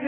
How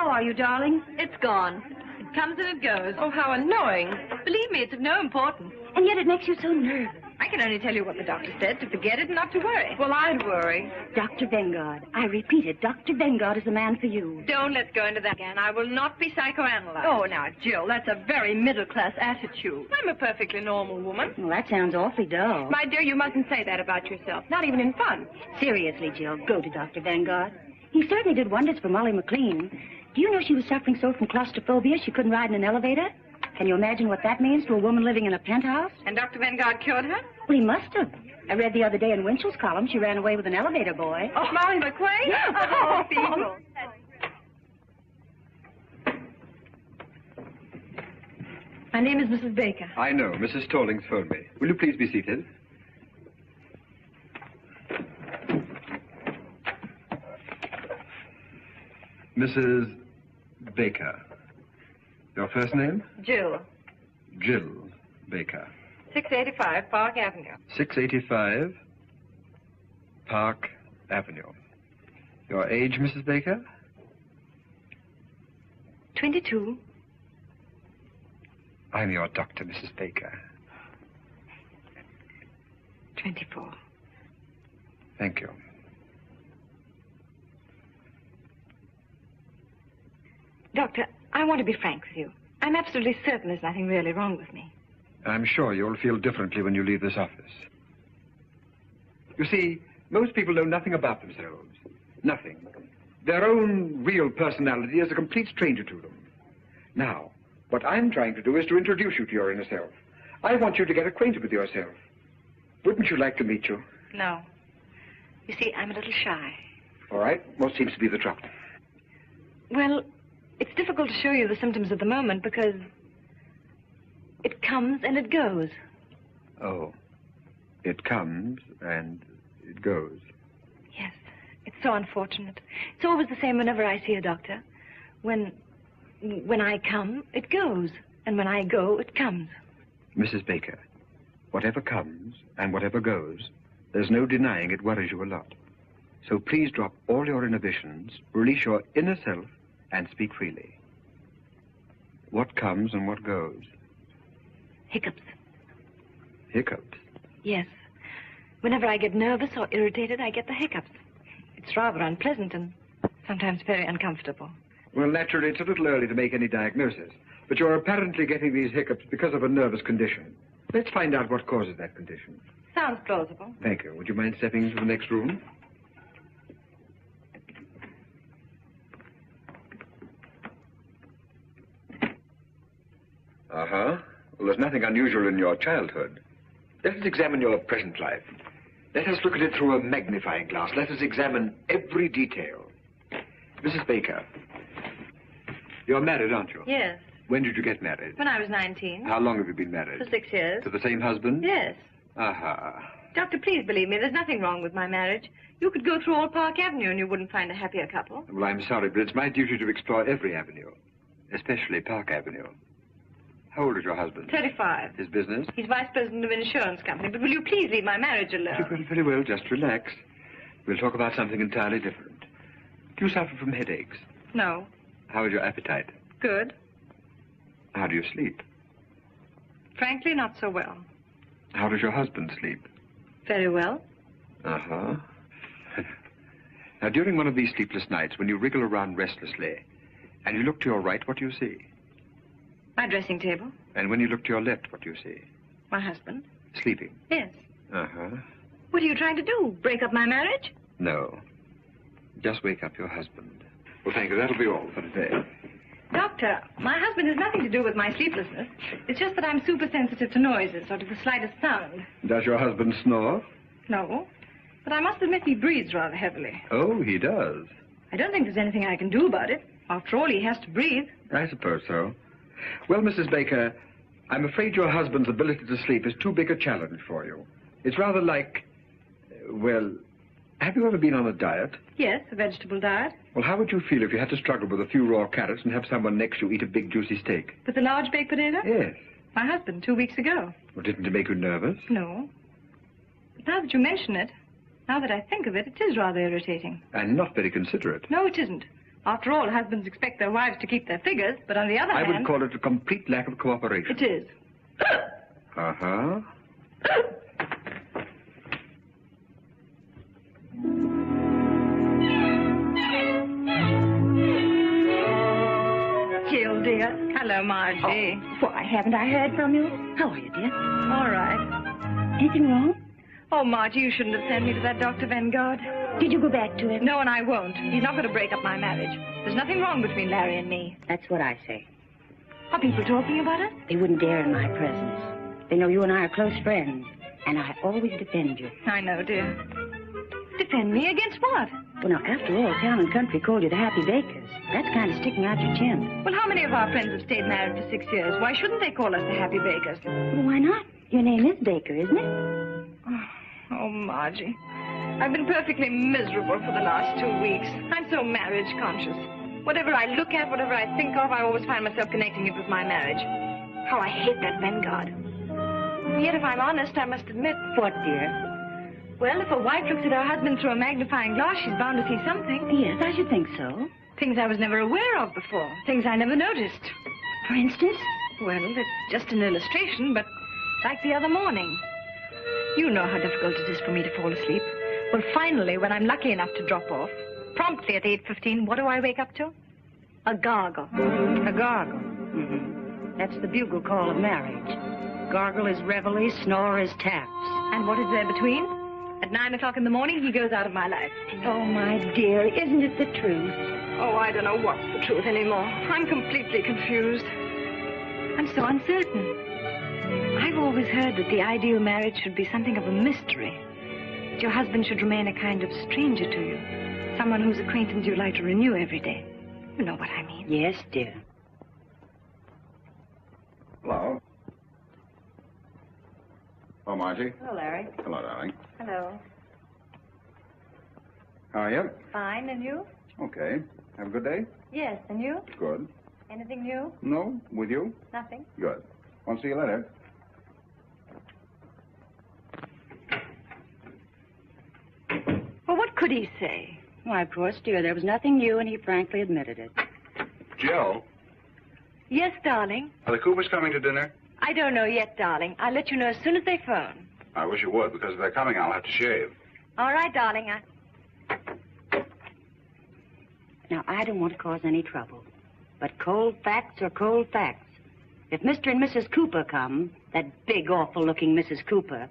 are you, darling? It's gone. It comes and it goes. Oh, how annoying. Believe me, it's of no importance. And yet it makes you so nervous. I can only tell you what the doctor said, to forget it and not to worry. Well, I'd worry. Dr. Vengard. I repeat it. Dr. Vengard is the man for you. Don't let's go into that again. I will not be psychoanalyzed. Oh, now, Jill, that's a very middle-class attitude. I'm a perfectly normal woman. Well, that sounds awfully dull. My dear, you mustn't say that about yourself. Not even in fun. Seriously, Jill, go to Dr. Vengard. He certainly did wonders for Molly McLean. Do you know she was suffering so from claustrophobia she couldn't ride in an elevator? Can you imagine what that means to a woman living in a penthouse? And Dr. Vengard cured her? Well, he must have. I read the other day in Winchell's column she ran away with an elevator boy. Oh, Molly McLean? Oh, people. My name is Mrs. Baker. I know. Mrs. Stallings phoned me. Will you please be seated? Mrs. Baker. Your first name? Jill. Jill Baker. 685 Park Avenue. 685 Park Avenue. Your age, Mrs. Baker? 22. I'm your doctor, Mrs. Baker. 24. Thank you. Doctor, I want to be frank with you. I'm absolutely certain there's nothing really wrong with me. I'm sure you'll feel differently when you leave this office. You see, most people know nothing about themselves. Nothing. Their own real personality is a complete stranger to them. Now, what I'm trying to do is to introduce you to your inner self. I want you to get acquainted with yourself. Wouldn't you like to meet you? No. You see, I'm a little shy. All right. What seems to be the trouble? Well, it's difficult to show you the symptoms at the moment because it comes and it goes. Oh. It comes and it goes. Yes. It's so unfortunate. It's always the same whenever I see a doctor. When I come, it goes. And when I go, it comes. Mrs. Baker, whatever comes and whatever goes, there's no denying it worries you a lot. So please drop all your inhibitions, release your inner self, and speak freely. What comes and what goes? Hiccups. Hiccups? Yes. Whenever I get nervous or irritated, I get the hiccups. It's rather unpleasant and sometimes very uncomfortable. Well, naturally, it's a little early to make any diagnosis, but you're apparently getting these hiccups because of a nervous condition. Let's find out what causes that condition. Sounds plausible. Thank you. Would you mind stepping into the next room? Uh-huh. Well, there's nothing unusual in your childhood. Let us examine your present life. Let us look at it through a magnifying glass. Let us examine every detail. Mrs. Baker, you're married, aren't you? Yes. When did you get married? When I was 19. How long have you been married? For 6 years. To the same husband? Yes. Aha. Doctor, please believe me, there's nothing wrong with my marriage. You could go through all Park Avenue and you wouldn't find a happier couple. Well, I'm sorry, but it's my duty to explore every avenue, especially Park Avenue. How old is your husband? 35. His business? He's vice president of an insurance company. But will you please leave my marriage alone? Very, very well. Just relax. We'll talk about something entirely different. Do you suffer from headaches? No. How is your appetite? Good. How do you sleep? Frankly, not so well. How does your husband sleep? Very well. Uh-huh. Now, during one of these sleepless nights, when you wriggle around restlessly, and you look to your right, what do you see? My dressing table. And when you look to your left, what do you see? My husband. Sleeping? Yes. Uh-huh. What are you trying to do? Break up my marriage? No. Just wake up your husband. Well, thank you. That'll be all for today. Doctor, my husband has nothing to do with my sleeplessness. It's just that I'm super sensitive to noises or to the slightest sound. Does your husband snore? No. But I must admit he breathes rather heavily. Oh, he does. I don't think there's anything I can do about it. After all, he has to breathe. I suppose so. Well, Mrs. Baker, I'm afraid your husband's ability to sleep is too big a challenge for you. It's rather like, well, Have you ever been on a diet? Yes, a vegetable diet. Well, how would you feel if you had to struggle with a few raw carrots and have someone next to you eat a big juicy steak? With a large baked potato? Yes. My husband, 2 weeks ago. Well, didn't it make you nervous? No. But now that you mention it, now that I think of it, it is rather irritating. And not very considerate. No, it isn't. After all, husbands expect their wives to keep their figures, but on the other hand... I would call it a complete lack of cooperation. It is. Uh-huh. Jill, dear. Hello, Margie. Why, haven't I heard from you? How are you, dear? All right. Anything wrong? Oh, Margie, you shouldn't have sent me to that Dr. Vanguard. Did you go back to him? No, and I won't. He's not going to break up my marriage. There's nothing wrong between Larry and me. That's what I say. Are people talking about it? They wouldn't dare in my presence. They know you and I are close friends, and I always defend you. I know, dear. Defend me against what? Well, now, after all, town and country called you the Happy Bakers. That's kind of sticking out your chin. Well, how many of our friends have stayed married for 6 years? Why shouldn't they call us the Happy Bakers? Well, why not? Your name is Baker, isn't it? Oh, Margie. I've been perfectly miserable for the last 2 weeks. I'm so marriage conscious. Whatever I look at, whatever I think of, I always find myself connecting it with my marriage. How I hate that Vanguard. Yet, if I'm honest, I must admit... What, dear? Well, if a wife looks at her husband through a magnifying glass, she's bound to see something. Yes, I should think so. Things I was never aware of before. Things I never noticed. For instance? Well, it's just an illustration, but like the other morning. You know how difficult it is for me to fall asleep. Well, finally, when I'm lucky enough to drop off, promptly at 8:15, what do I wake up to? A gargle. A gargle. Mm-hmm. That's the bugle call of marriage. Gargle is reveille, snore is taps. And what is there between? At 9 o'clock in the morning, he goes out of my life. Oh, my dear, isn't it the truth? Oh, I don't know what's the truth anymore. I'm completely confused. I'm so uncertain. I've always heard that the ideal marriage should be something of a mystery. That your husband should remain a kind of stranger to you. Someone whose acquaintance you like to renew every day. You know what I mean. Yes, dear. Hello. Hello, Margie. Hello, Larry. Hello, darling. Hello. How are you? Fine, and you? Okay. Have a good day? Yes, and you? Good. Anything new? No? With you? Nothing. Good. I'll see you later. Well, what could he say? Why, of course, dear, there was nothing new, and he frankly admitted it. Jill, Yes, darling. are the Coopers coming to dinner? I don't know yet, darling. I'll let you know as soon as they phone. I wish you would, because if they're coming, I'll have to shave. All right, darling. Now, I don't want to cause any trouble, but cold facts are cold facts. If Mr. and Mrs. Cooper come, that big, awful-looking Mrs. Cooper,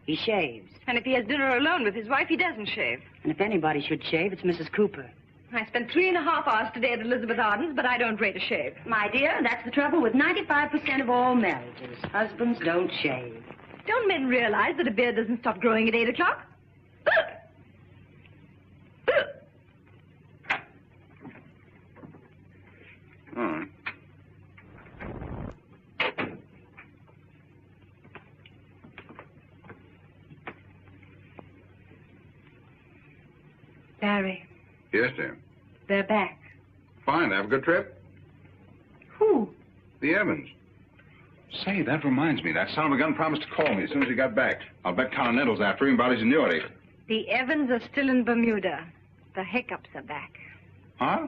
he shaves. And if he has dinner alone with his wife, he doesn't shave. And if anybody should shave, it's Mrs. Cooper. I spent 3.5 hours today at Elizabeth Arden's, but I don't rate a shave. My dear, that's the trouble with 95% of all marriages. Husbands don't shave. Don't men realize that a beard doesn't stop growing at 8 o'clock? Hmm. Barry, Yes, dear. they're back. Fine. Have a good trip? Who? The Evans. Say, that reminds me. That son of a gun promised to call me as soon as he got back. I'll bet Continental's after him about his annuity. The Evans are still in Bermuda. The Hiccups are back. Huh?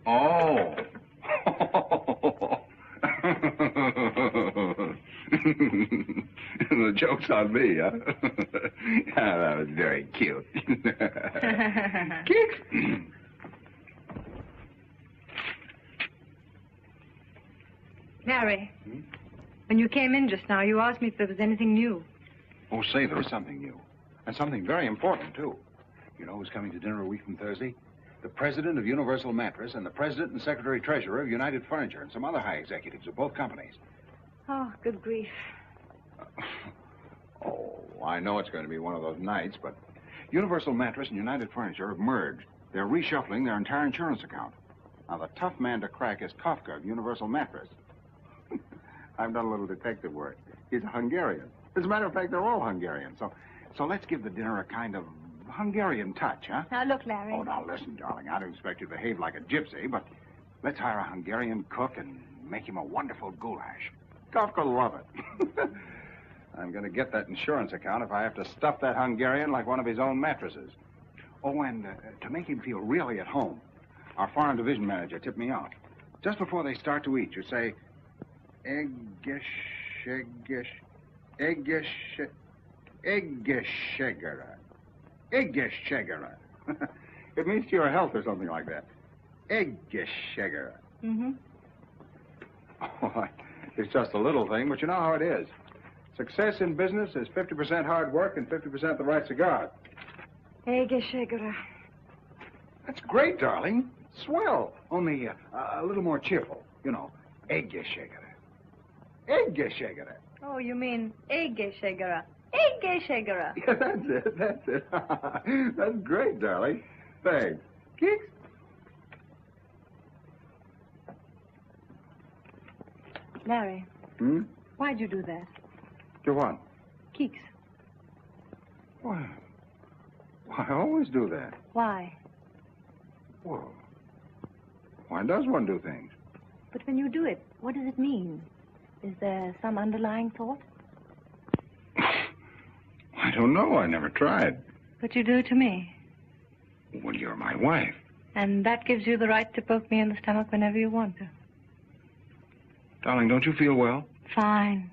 Oh. The joke's on me, huh? Ah, that was very cute. Larry, when you came in just now, you asked me if there was anything new. Oh, say, there is something new. And something very important, too. You know who's coming to dinner a week from Thursday? The president of Universal Mattress and the president and secretary treasurer of United Furniture and some other high executives of both companies. Oh, good grief. Oh, I know it's going to be one of those nights, but Universal Mattress and United Furniture have merged. They're reshuffling their entire insurance account. Now, the tough man to crack is Kafka of Universal Mattress. I've done a little detective work. He's a Hungarian. As a matter of fact, they're all Hungarian. So let's give the dinner a kind of Hungarian touch, huh? Now, look, Larry. Oh, now listen, darling. I don't expect you to behave like a gypsy, but let's hire a Hungarian cook and make him a wonderful goulash. Kafka will love it. I'm going to get that insurance account if I have to stuff that Hungarian like one of his own mattresses. Oh, and to make him feel really at home, our foreign division manager tipped me off. Just before they start to eat, you say, Eggesh, Eggeshegera. Eggeshegera. It means to your health or something like that. Eggeshegera. Mm-hmm. Oh, it's just a little thing, but you know how it is. Success in business is 50% hard work and 50% the right cigar. Eggeshegera. That's great, darling. Swell. Only a little more cheerful. You know, Eggeshegera. Eggeshegera. Oh, you mean Eggeshegera. Eggeshegera. Yeah, that's it. That's great, darling. Thanks. Kicks? Larry, Hmm? why'd you do that? Do what? Keeks. Why, I always do that. Why? Well, why does one do things? But when you do it, what does it mean? Is there some underlying thought? I don't know. I never tried. But you do it to me. Well, you're my wife. And that gives you the right to poke me in the stomach whenever you want to. Darling, don't you feel well? Fine.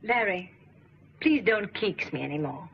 Larry, please don't keeks me anymore.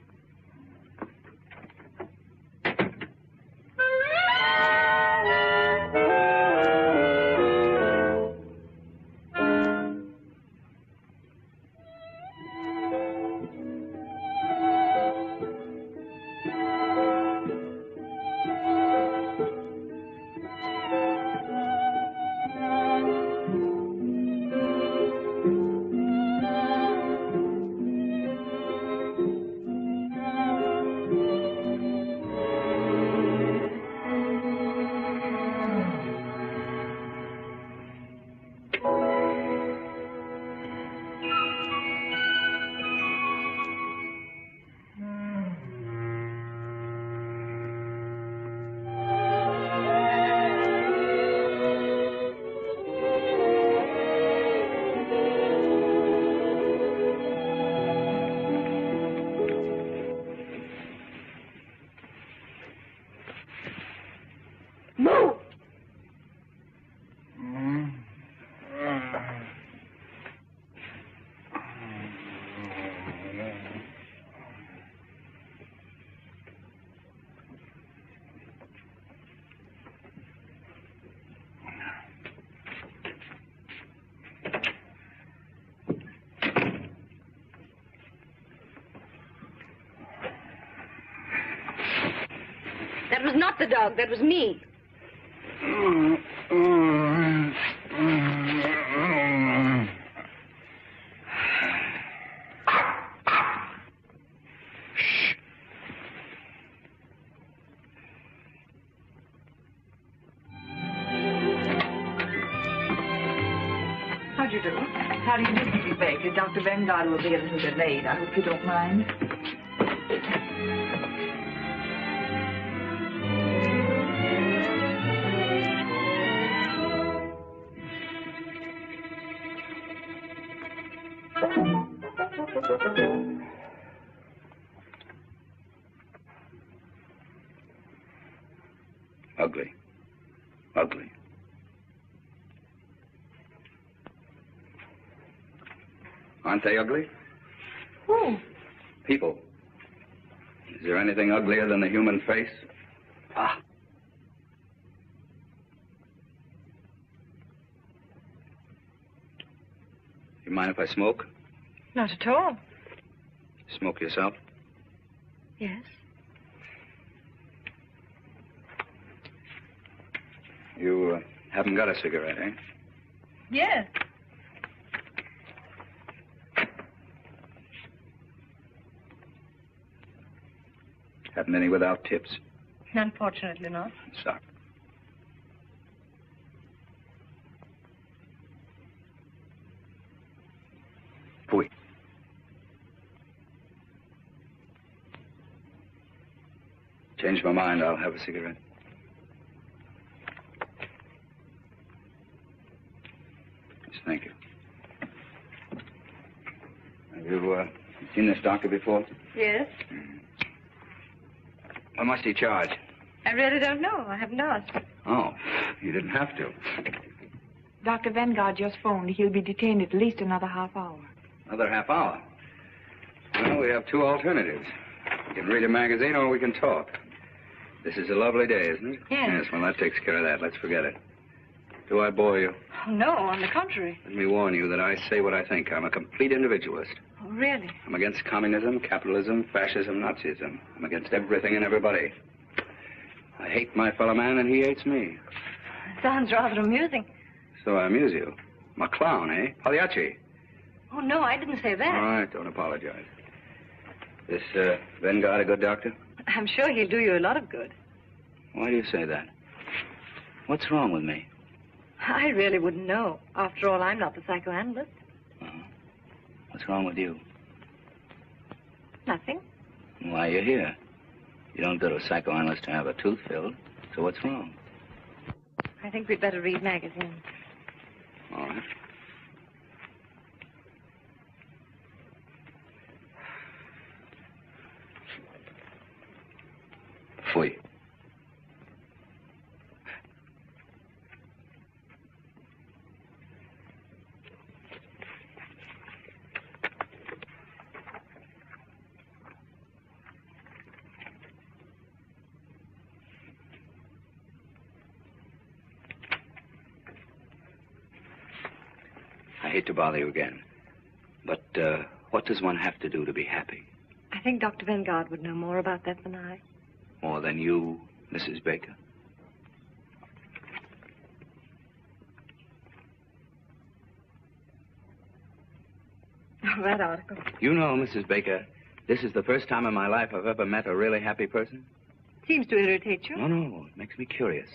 That was not the dog. That was me. How do you do? How do you do, Mrs. Baker? Dr. Vanguard will be a little bit late. I hope you don't mind. Ugly. Ugly. Aren't they ugly? Who? People. Is there anything uglier than the human face? Ah. You mind if I smoke? Not at all. Smoke yourself? Yes. You haven't got a cigarette, eh? Yes. Haven't any without tips? Unfortunately not. Stop. Changed my mind. I'll have a cigarette. Yes, thank you. Have you seen this doctor before? Yes? How much do you charge? I really don't know. I haven't asked. Oh, you didn't have to. Dr. Vanguard just phoned. He'll be detained at least another half hour. Another half hour. Well, we have two alternatives. We can read a magazine or we can talk. This is a lovely day, isn't it? Yes. Yes, well, that takes care of that. Let's forget it. Do I bore you? Oh, no, on the contrary. Let me warn you that I say what I think. I'm a complete individualist. Oh, really? I'm against communism, capitalism, fascism, Nazism. I'm against everything and everybody. I hate my fellow man and he hates me. Sounds rather amusing. So I amuse you. I'm a clown, eh? Pagliacci. Oh, no, I didn't say that. All right, don't apologize. This Vanguard a good doctor? I'm sure he'll do you a lot of good. Why do you say that? What's wrong with me? I really wouldn't know. After all, I'm not the psychoanalyst. Uh-huh. What's wrong with you? Nothing. Why are you here? You don't go to a psychoanalyst to have a tooth filled. So what's wrong? I think we'd better read magazines. All right. Fui. I hate to bother you again, but what does one have to do to be happy? I think Dr. Vanguard would know more about that than I. More than you, Mrs. Baker? Oh, that article. You know, Mrs. Baker, this is the first time in my life I've ever met a really happy person. Seems to irritate you. No, it makes me curious.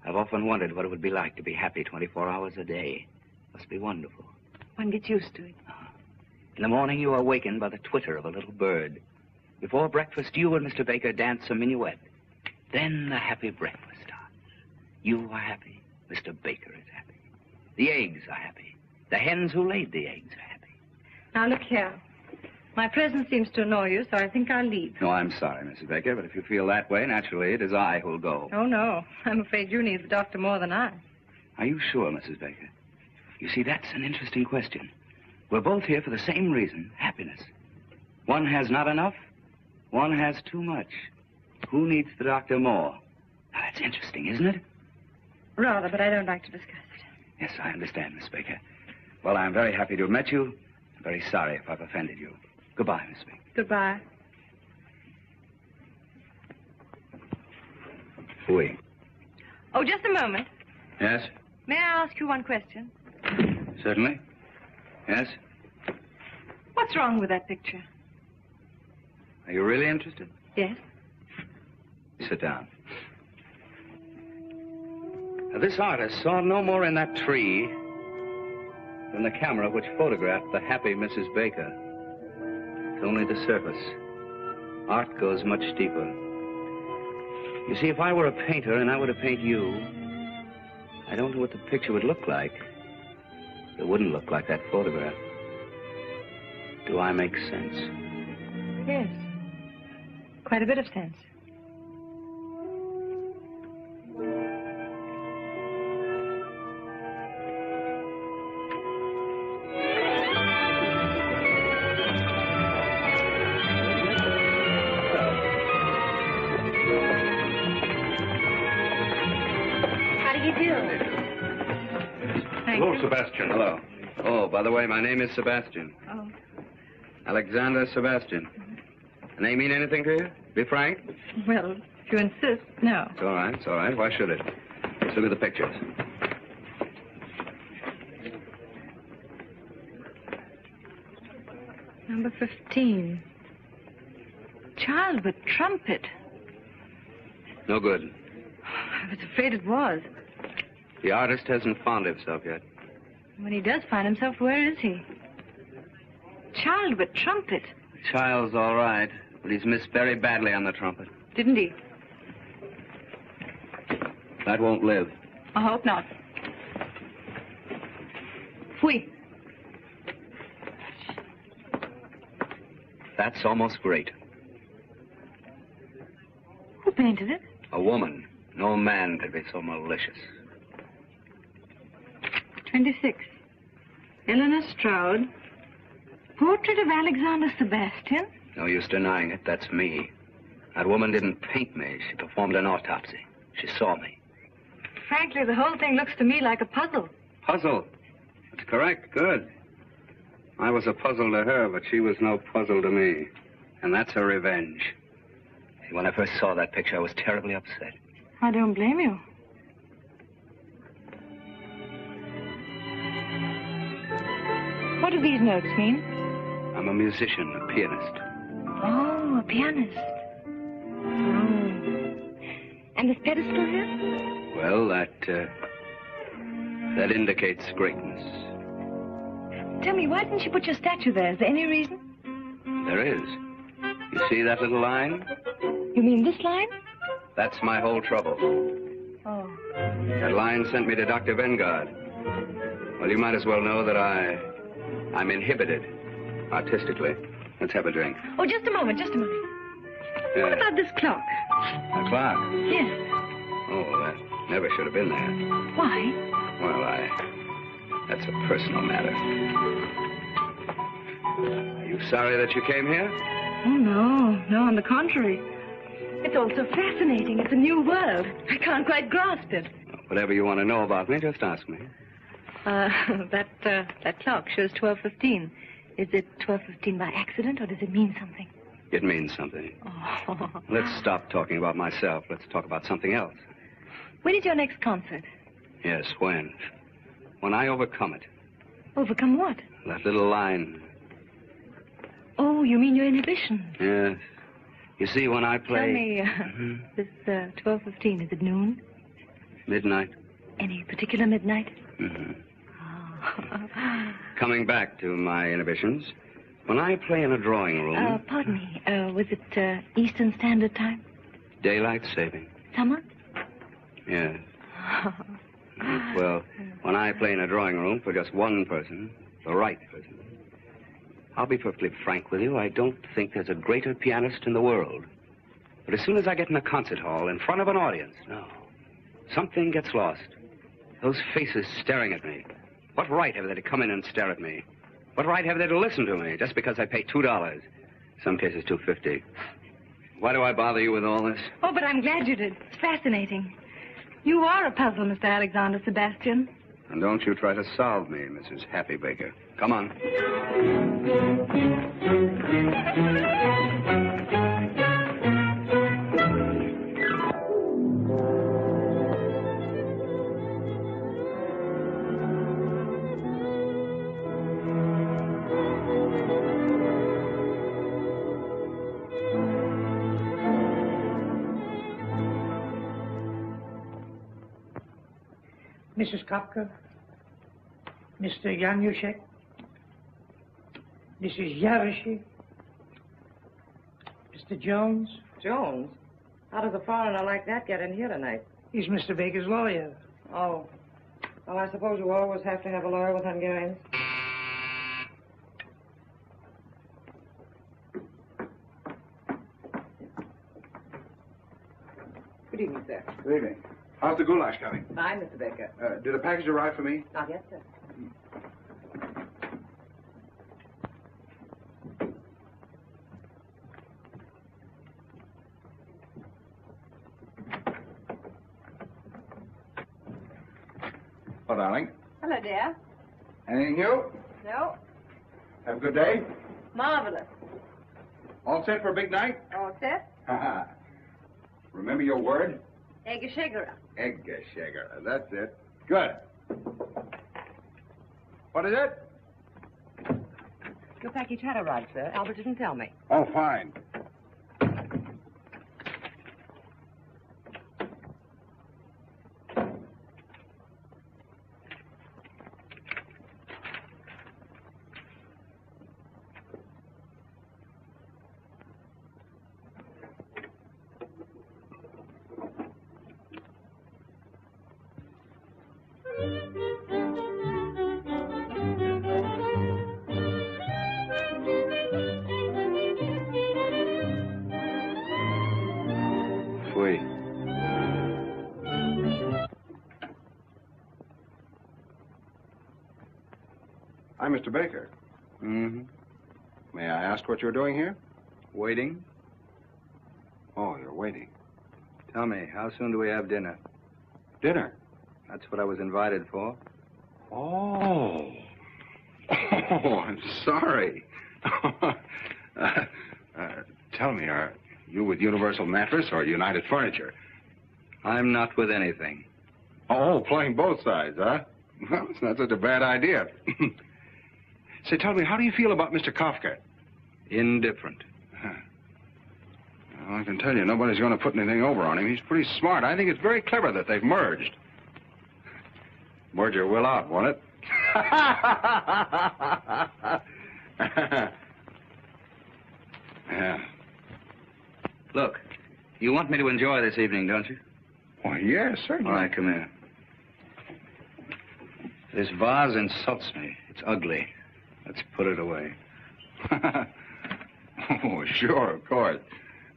I've often wondered what it would be like to be happy 24 hours a day. Must be wonderful. One gets used to it. In the morning, you are awakened by the twitter of a little bird. Before breakfast, you and Mr. Baker dance a minuet. Then the happy breakfast starts. You are happy. Mr. Baker is happy. The eggs are happy. The hens who laid the eggs are happy. Now, look here. My presence seems to annoy you, so I think I'll leave. No, I'm sorry, Mrs. Baker, but if you feel that way, naturally, it is I who'll go. Oh, no. I'm afraid you need the doctor more than I. Are you sure, Mrs. Baker? You see, that's an interesting question. We're both here for the same reason, happiness. One has not enough, one has too much. Who needs the doctor more? Now, that's interesting, isn't it? Rather, but I don't like to discuss it. Yes, I understand, Miss Baker. Well, I'm very happy to have met you. I'm very sorry if I've offended you. Goodbye, Miss Baker. Goodbye. Fui. Oh, just a moment. Yes? May I ask you one question? Certainly. Yes? What's wrong with that picture? Are you really interested? Yes. Sit down. Now, this artist saw no more in that tree than the camera which photographed the happy Mrs. Baker. It's only the surface. Art goes much deeper. You see, if I were a painter and I were to paint you, I don't know what the picture would look like. It wouldn't look like that photograph. Do I make sense? Yes. Quite a bit of sense. How do you do? Hello, Sebastian. Hello. Oh, by the way, my name is Sebastian. Oh. Alexander Sebastian. The name mean anything to you? Be frank? Well, if you insist, no. It's all right, it's all right. Why should it? Let's look at the pictures. Number 15. Child with trumpet. No good. I was afraid it was. The artist hasn't found himself yet. When he does find himself, where is he? Child with trumpet. The child's all right, but he's missed very badly on the trumpet. Didn't he? That won't live. I hope not. Fui. That's almost great. Who painted it? A woman. No man could be so malicious. 26. Eleanor Stroud. Portrait of Alexander Sebastian. No use denying it. That's me. That woman didn't paint me. She performed an autopsy. She saw me. Frankly, the whole thing looks to me like a puzzle. Puzzle. That's correct. Good. I was a puzzle to her, but she was no puzzle to me. And that's her revenge. See, when I first saw that picture, I was terribly upset. I don't blame you. What do these notes mean? I'm a musician, a pianist. Oh, a pianist. Oh. And this pedestal here? Well, that indicates greatness. Tell me, why didn't you put your statue there? Is there any reason? There is. You see that little line? You mean this line? That's my whole trouble. Oh. That line sent me to Dr. Vanguard. Well, you might as well know that I'm inhibited, artistically. Let's have a drink. Oh, just a moment, just a moment. What about this clock? A clock? Yes. Oh, that never should have been there. Why? Well, that's a personal matter. Are you sorry that you came here? Oh, no. No, on the contrary. It's all so fascinating. It's a new world. I can't quite grasp it. Whatever you want to know about me, just ask me. That clock shows 12:15. Is it 12:15 by accident, or does it mean something? It means something. Oh. Let's stop talking about myself. Let's talk about something else. When is your next concert? Yes, when? When I overcome it. Overcome what? That little line. Oh, you mean your inhibition? Yes. You see, when I play... Tell me, this 12:15, is it noon? Midnight. Any particular midnight? Mm-hmm. Oh. Coming back to my inhibitions, when I play in a drawing room... Pardon me, was it Eastern Standard Time? Daylight saving. Summer? Yes. Well, when I play in a drawing room for just one person, the right person, I'll be perfectly frank with you, I don't think there's a greater pianist in the world. But as soon as I get in a concert hall in front of an audience, no, something gets lost. Those faces staring at me. What right have they to come in and stare at me? What right have they to listen to me just because I pay $2? Some cases $2.50. Why do I bother you with all this? Oh, but I'm glad you did. It's fascinating. You are a puzzle, Mr. Alexander Sebastian. And don't you try to solve me, Mrs. Happy Baker. Come on. Mrs. Kopka, Mr. Januszek, Mrs. Yaroshi, Mr. Jones. Jones? How does a foreigner like that get in here tonight? He's Mr. Baker's lawyer. Oh. Well, I suppose you always have to have a lawyer with Hungarians. Good evening, sir. Good evening. How's the goulash coming? Fine, Mr. Baker. Did the package arrive for me? Not yet, sir. Oh, darling. Hello, dear. Anything new? No. Have a good day. Marvelous. All set for a big night? All set? Remember your word? Eggeschegera. Eggeschegger. That's it. Good. What is it? Your package had arrived, sir. Albert didn't tell me. Oh, fine. Oui. I'm Mr. Baker. Mm-hmm. May I ask what you're doing here? Waiting. Oh, you're waiting. Tell me, how soon do we have dinner? Dinner? That's what I was invited for. Oh. Oh, I'm sorry. Tell me, are you with Universal Mattress or United Furniture? I'm not with anything. Oh, playing both sides, huh? Well, it's not such a bad idea. Say, tell me, how do you feel about Mr. Kafka? Indifferent. Well, I can tell you, nobody's going to put anything over on him. He's pretty smart. I think it's very clever that they've merged. Merger will out, won't it? Yeah. Look, you want me to enjoy this evening, don't you? Why, yes, certainly. All right, come here. This vase insults me. It's ugly. Let's put it away. Oh, sure, of course.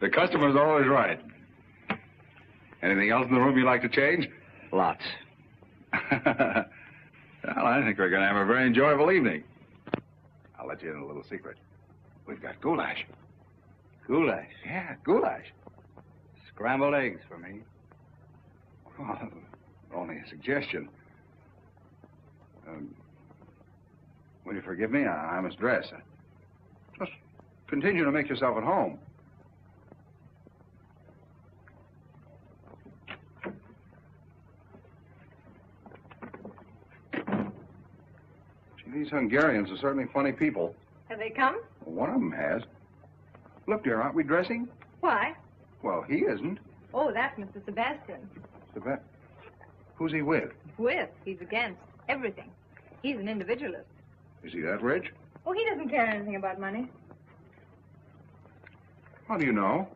The customer's always right. Anything else in the room you'd like to change? Lots. Well, I think we're going to have a very enjoyable evening. I'll let you in a little secret. We've got goulash. Goulash. Yeah, goulash. Scrambled eggs for me. Well, only a suggestion. Will you forgive me? I must dress. Just continue to make yourself at home. Gee, these Hungarians are certainly funny people. Have they come? Well, one of them has. Look, dear, aren't we dressing? Why? Well, he isn't. Oh, that's Mr. Sebastian. Who's he with? With. He's against everything. He's an individualist. Is he that rich? Oh, he doesn't care anything about money. How do you know?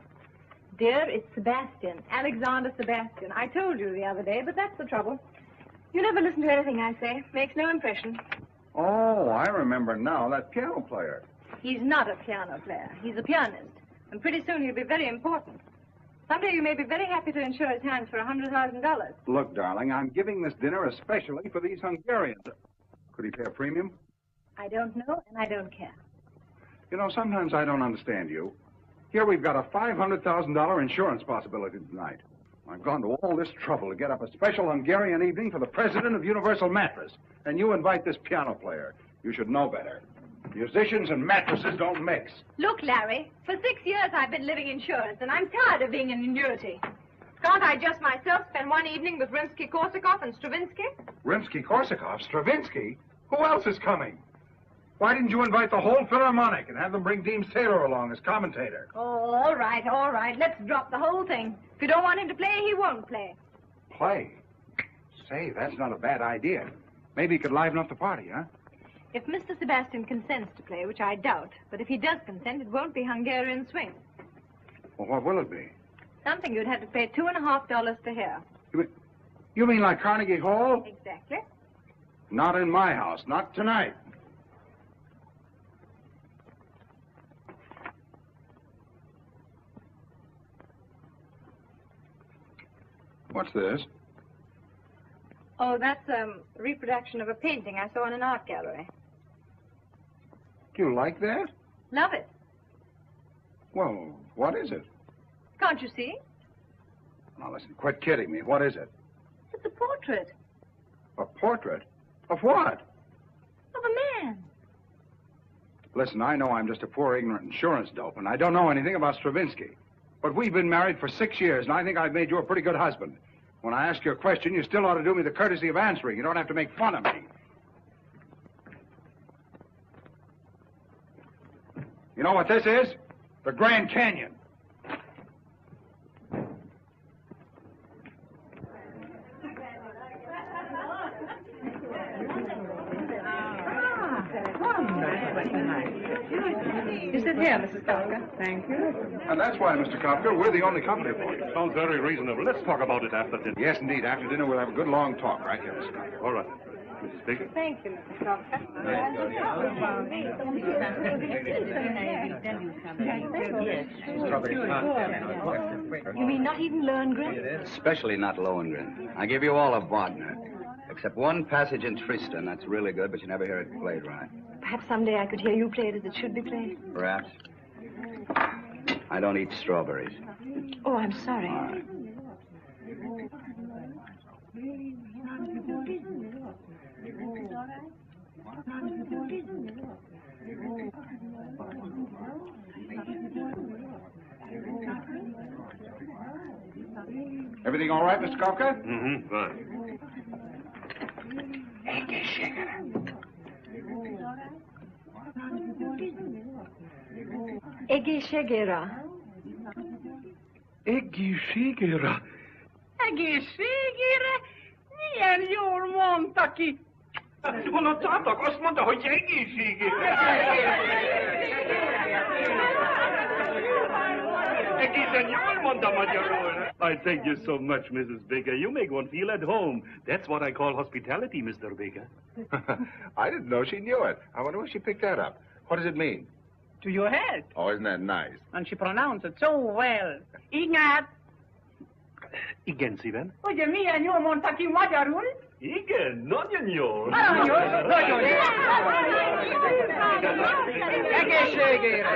Dear, it's Sebastian. Alexander Sebastian. I told you the other day, but that's the trouble. You never listen to anything I say. Makes no impression. Oh, I remember now. That piano player. He's not a piano player. He's a pianist. And pretty soon he'll be very important. Someday you may be very happy to insure his hands for $100,000. Look, darling, I'm giving this dinner especially for these Hungarians. Could he pay a premium? I don't know, and I don't care. You know, sometimes I don't understand you. Here we've got a $500,000 insurance possibility tonight. I've gone to all this trouble to get up a special Hungarian evening for the president of Universal Mattress. And you invite this piano player. You should know better. Musicians and mattresses don't mix. Look, Larry, for 6 years I've been living insurance, and I'm tired of being an annuity. Can't I just myself spend one evening with Rimsky-Korsakov and Stravinsky? Rimsky-Korsakov? Stravinsky? Who else is coming? Why didn't you invite the whole Philharmonic and have them bring Deems Taylor along as commentator? Oh, all right, all right. Let's drop the whole thing. If you don't want him to play, he won't play. Play? Say, that's not a bad idea. Maybe he could liven up the party, huh? If Mr. Sebastian consents to play, which I doubt, but if he does consent, it won't be Hungarian swing. Well, what will it be? Something you'd have to pay $2.50 to hear. You mean like Carnegie Hall? Exactly. Not in my house. Not tonight. What's this? Oh, that's a reproduction of a painting I saw in an art gallery. Do you like that? Love it. Well, what is it? Can't you see? Now, listen, quit kidding me. What is it? It's a portrait A portrait? Of what? of a man. Listen, I know I'm just a poor, ignorant insurance dope, and I don't know anything about Stravinsky. But we've been married for 6 years, and I think I've made you a pretty good husband. When I ask you a question, you still ought to do me the courtesy of answering. You don't have to make fun of me. You know what this is? The Grand Canyon. You sit here, Mrs. Kafka. Thank you. And that's why, Mr. Kafka, we're the only company for you. Sounds very reasonable. Let's talk about it after dinner. Yes, indeed. After dinner, we'll have a good long talk right here, Mr. Kafka. All right. Mrs. Baker. Thank you, Mr. Costa. You mean not even Lohengrin? Especially not Lohengrin. I give you all of Wagner. Except one passage in Tristan. That's really good, but you never hear it played right. Perhaps someday I could hear you play it as it should be played. Perhaps. I don't eat strawberries. Oh, I'm sorry. All right. Everything all right, Mr. Kafka? Mm-hmm, fine. Egészségére. Egészségére. Egészségére? Milyen jól mondta ki. Hallottátok? Azt mondta, hogy egészségére. Egészen jól mondta magyarul. I thank you so much, Mrs. Baker. You make one feel at home. That's what I call hospitality, Mr. Baker. I didn't know she knew it. I wonder where she picked that up. What does it mean? To your head. Oh, isn't that nice? And she pronounced it so well. Ignát, Igen, szívem. ugye milyen jól mondta ki magyarul? Igen, nagyon jól. Nagyon jó, nagyon jó. Egészségére,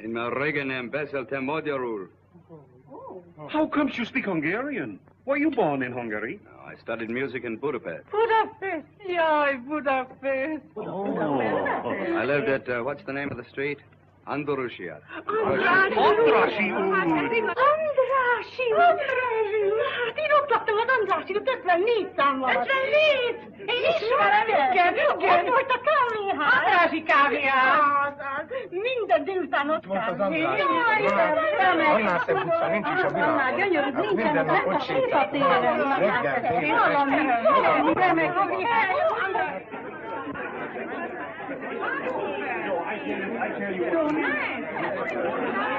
Én már régen nem beszéltem magyarul. How comes you speak Hungarian? Were you born in Hungary? No, I studied music in Budapest. Budapest. Jaj, Budapest. I lived at, what's the name of the street? Andalusia. Andrássy út. Andrássy út. Hát én ott laktam az Andrássy út 54 számmal. 54? Én ismerem. Igen. Ott volt a kávéház. Andrássy kávéház. Minden délután ott kávé. Jaj, annál szebb utca nincs is a világon. Gyönyörű, nincsen. Minden nap ott sétálunk. Reggel, délután. Remek. So nice.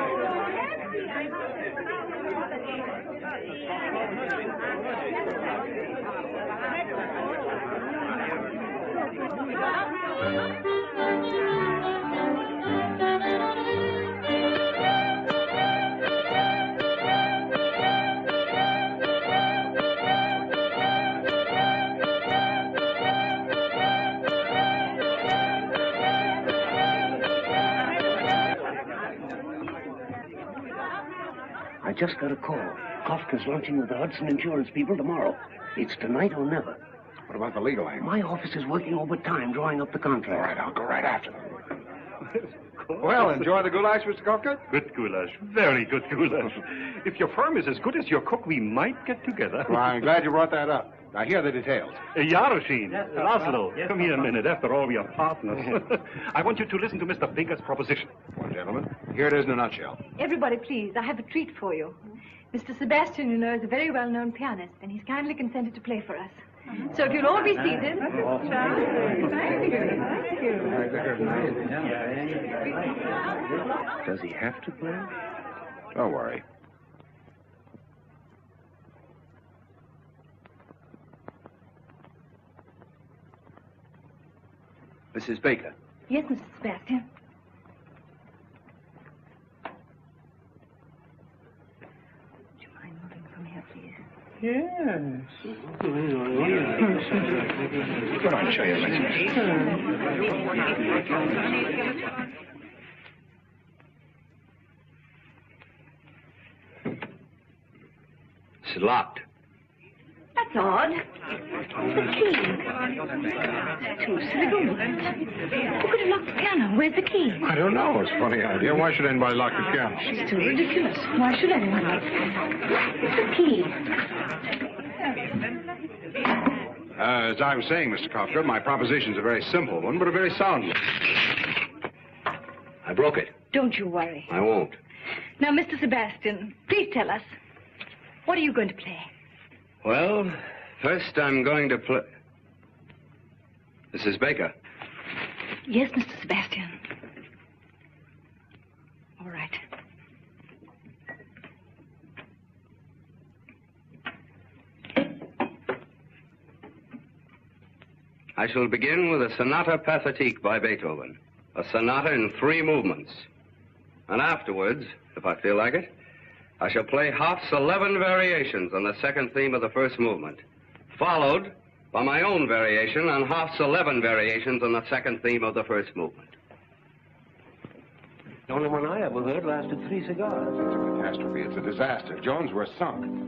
I just got a call. Kafka's launching with the Hudson Insurance people tomorrow. It's tonight or never. What about the legal aim? My office is working overtime drawing up the contract. All right, I'll go right after them. Well, enjoy the goulash, Mr. Kafka? Good goulash. Very good goulash. If your firm is as good as your cook, we might get together. Well, I'm glad you brought that up. Now, here are the details. Yaroshin, Laszlo, come here a minute. After all, we are partners. I want you to listen to Mr. Baker's proposition. Well, gentlemen, here it is in a nutshell. Everybody, please, I have a treat for you. Mr. Sebastian, you know, is a very well-known pianist, and he's kindly consented to play for us. So if you'll all be seated. Does he have to play? Don't worry. Mrs. Baker. Yes, Mr. Sebastian. Would you mind moving from here, please? Yes. Come on, show you It's locked. That's odd. The key. Too silly. Who could have locked the piano? Where's the key? I don't know. It's a funny idea. Why should anybody lock the piano? It's too ridiculous. Why should anyone lock it? Where's the key? As I was saying, Mr. Kafka, my proposition's a very simple one, but a very sound one. I broke it. Don't you worry. I won't. Now, Mr. Sebastian, please tell us, what are you going to play? Well, first I'm going to play... Mrs. Baker. Yes, Mr. Sebastian. All right. I shall begin with a Sonata Pathetique by Beethoven, a sonata in 3 movements. And afterwards, if I feel like it, I shall play Hoff's 11 variations on the second theme of the first movement, followed by my own variation on Hoff's 11 variations on the second theme of the first movement. The only one I ever heard lasted 3 cigars. It's a catastrophe. It's a disaster. Jones, we're sunk.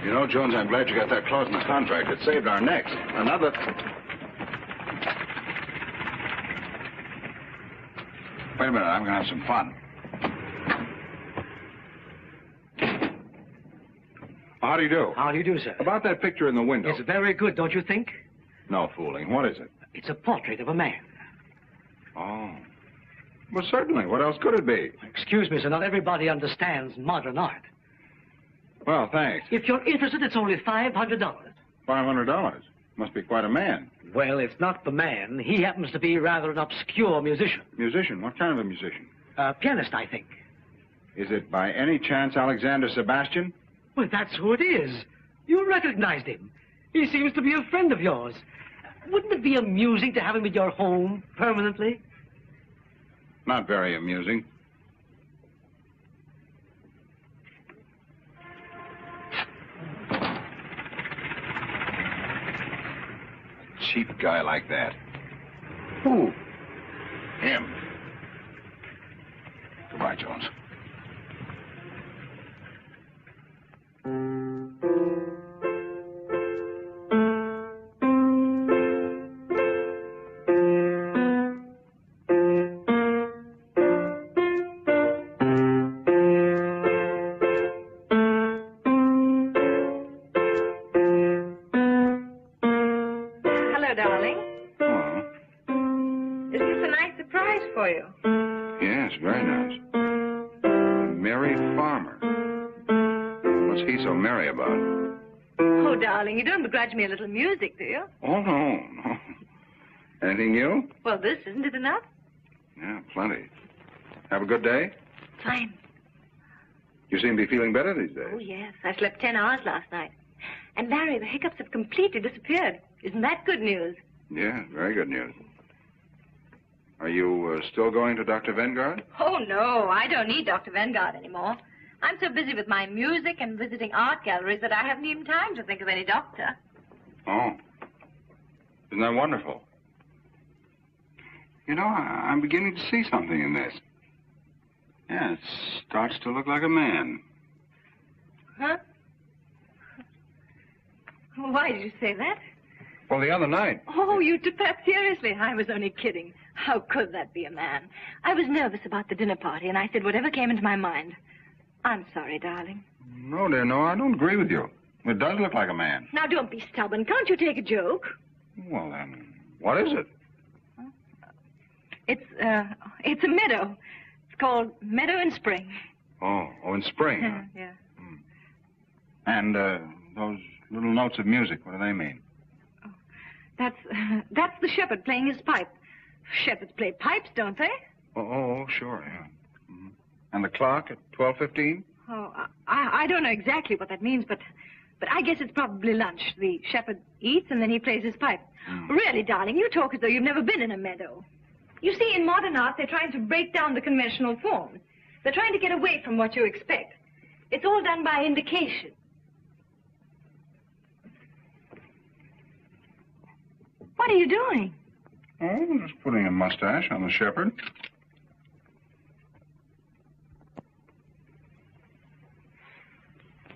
You know, Jones, I'm glad you got that clause in the contract. It saved our necks. Another... Wait a minute, I'm going to have some fun. How do you do? How do you do, sir? About that picture in the window. It's very good, don't you think? No fooling. What is it? It's a portrait of a man. Oh. Well, certainly. What else could it be? Excuse me, sir, not everybody understands modern art. Well, thanks. If you're interested, it's only $500. $500? Must be quite a man. Well, it's not the man. He happens to be rather an obscure musician. Musician? What kind of a musician? A pianist, I think. Is it by any chance Alexander Sebastian? Well, that's who it is. You recognized him. He seems to be a friend of yours. Wouldn't it be amusing to have him at your home permanently? Not very amusing. A cheap guy like that. Who? Him. Goodbye, Jones. You don't begrudge me a little music, do you? Oh, no. Anything new? Well, this, isn't it enough? Yeah, plenty. Have a good day? Fine. You seem to be feeling better these days. Oh, yes. I slept 10 hours last night. And, Larry, the hiccups have completely disappeared. Isn't that good news? Yeah, very good news. Are you still going to Dr. Vanguard? Oh, no. I don't need Dr. Vanguard anymore. I'm so busy with my music and visiting art galleries that I haven't even time to think of any doctor. Oh. Isn't that wonderful? You know, I'm beginning to see something in this. Yeah, it starts to look like a man. Huh? Why did you say that? Well, the other night. Oh, you took that seriously. I was only kidding. How could that be a man? I was nervous about the dinner party, and I said whatever came into my mind. I'm sorry, darling. No, dear, no, I don't agree with you. It does look like a man. Now, don't be stubborn. Can't you take a joke? Well, then, what is it? It's a meadow. It's called Meadow in Spring. Oh, in spring, huh? Yeah. And, those little notes of music, what do they mean? Oh, that's the shepherd playing his pipe. Shepherds play pipes, don't they? Oh, sure, yeah. Mm-hmm. And the clock at 12:15? Oh, I don't know exactly what that means, but I guess it's probably lunch. The shepherd eats and then he plays his pipe. Really, darling, you talk as though you've never been in a meadow. You see, in modern art, they're trying to break down the conventional forms. They're trying to get away from what you expect. It's all done by indication. What are you doing? Oh, just putting a mustache on the shepherd.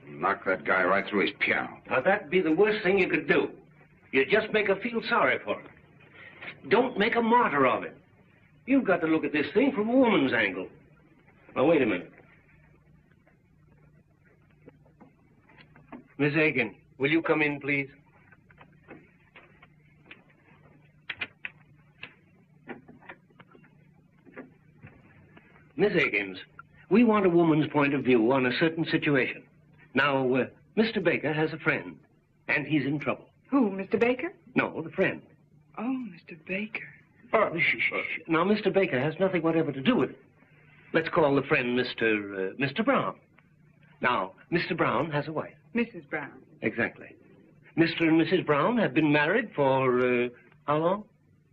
Knock that guy right through his piano. Now, that'd be the worst thing you could do. You just make her feel sorry for him. Don't make a martyr of him. You've got to look at this thing from a woman's angle. Now, wait a minute. Miss Aiken, will you come in, please? Miss Higgins, we want a woman's point of view on a certain situation. Now, Mr. Baker has a friend, and he's in trouble. Who, Mr. Baker? No, the friend. Oh, Mr. Baker. Oh, shh. Now, Mr. Baker has nothing whatever to do with it. Let's call the friend Mr. Brown. Now, Mr. Brown has a wife. Mrs. Brown. Exactly. Mr. and Mrs. Brown have been married for, how long?